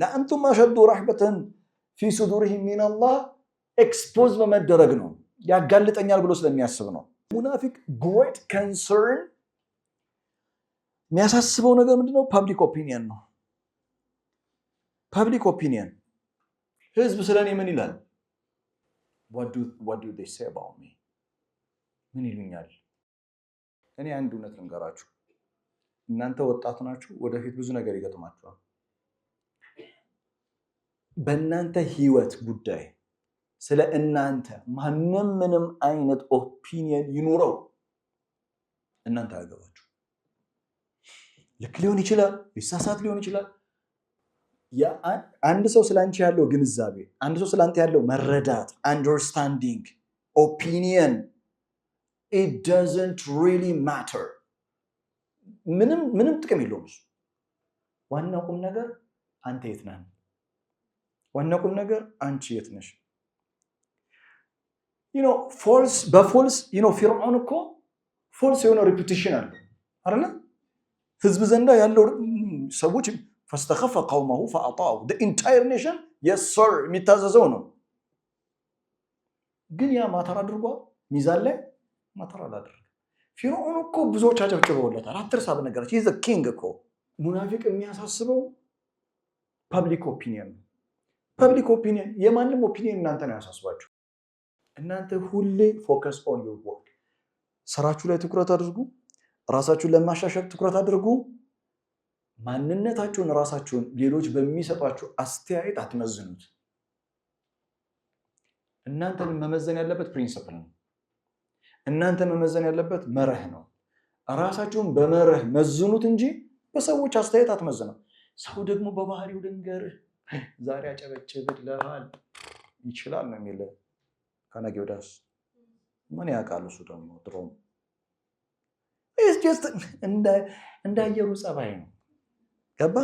ለአንቱም አሸዱ ረሕበተን ፊ ሱዱሪሂም ሚነላህ ኤክስፖዝ በመደረግ ነው ያጋልጠኛል ብሎ ስለሚያስብ ነው ሙናፊቅ great concern የሚያሳስበው ነገር ምንድነው ፐብሊክ ኦፒኒየን ነው ፐብሊክ ኦፒኒየን ህዝብ ስለኔ ምን ይላል what do they say about me ምን ይሉኛል እኔ አንድ እውነት ልንገራችሁ እናንተ ወጣት ናችሁ ወደፊት ብዙ ነገር ይገጥማችኋል በእናንተ ህይወት ጉዳይ ስለ እናንተ ማንም ምንም አይነት ኦፒኒየን ይኖረው እናንተ አያገባችሁ ልክ ሊሆን ይችላል ሊሳሳት ሊሆን ይችላል አንድ ሰው ስላንቺ ያለው ግንዛቤ አንድ ሰው ስላንተ ያለው መረዳት understanding opinion it doesn't really matter ምንም ጥቅም የለውም ዋናው ቁም ነገር አንተ የት ነህ ዋናው ቁም ነገር አንቺ የት ነሽ በፎልስ ፊርዓውን እኮ ፎልስ የሆነ ሬፑቴሽን አለው አይደል ህዝብ ዘንዳ ያለው ሰዎች فاستخف قومه فأطاعوا the entire nation yes sir የሚታዘዘው ነው ግን ያ ማተር አድርጓል ሚዛን ላይ ማተር አላደረገም። ፊርዖን እኮ ብዙዎች አጨብጭበውለታል። አትርሳ በነገራችን ይዘ ኪንግ እኮ። ሙናፊቅ የሚያሳስበው ፐብሊክ ኦፒኒየን ነው። ፐብሊክ ኦፒኒየን የማንም ኦፒኒየን እናንተ ነው ያሳስባችሁ። እናንተ ሁሌ ፎከስ ኦን ዩር ወርክ፣ ስራችሁ ላይ ትኩረት አድርጉ። ራሳችሁን ለማሻሻል ትኩረት አድርጉ። ማንነታችሁን ራሳችሁን ሌሎች በሚሰጧችሁ አስተያየት አትመዝኑት። እናንተን መመዘን ያለበት ፕሪንሲፕል ነው። እናንተ መመዘን ያለበት መርህ ነው። ራሳችሁን በመርህ መዝኑት እንጂ በሰዎች አስተያየት አትመዝነው። ሰው ደግሞ በባህሪው ልንገርህ ዛሬ አጨበጭብልሃል ይችላል ነው የሚል ከነገ ወዲያስ ምን ያውቃል እሱ ደግሞ ድሮም እንዳየሩ ጸባይ ነው። ገባ?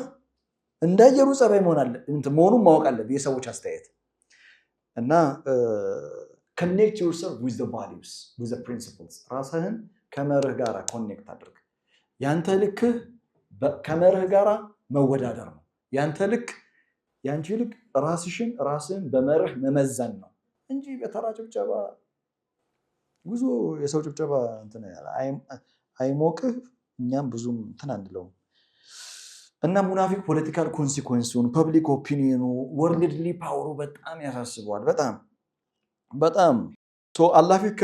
እንዳየሩ ጸባይ መሆኑን ማወቅ አለብህ የሰዎች አስተያየት እና connect yourself with the values, with the principles. ራስህን ከመርህ ጋር ኮኔክት አድርግ። ያንተ ልክ ከመርህ ጋር መወዳደር ነው። ያንቺ ልክ ራስህን በመርህ መመዘን ነው እንጂ በተራ ጭብጨባ ብዙ የሰው ጭብጨባ አይሞቅህ። እኛም ብዙም እንትን አንለውም። እና ሙናፊቅ ፖለቲካል ኮንሲኩዌንሱን፣ ፐብሊክ ኦፒኒየኑ፣ ወርልድሊ ፓወሩ በጣም ያሳስበዋል። በጣም አላህ ፊት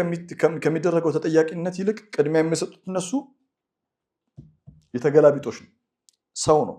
ከሚደረገው ተጠያቂነት ይልቅ ቅድሚያ የሚሰጡት እነሱ የተገላቢጦሽ ነው። ሰው ነው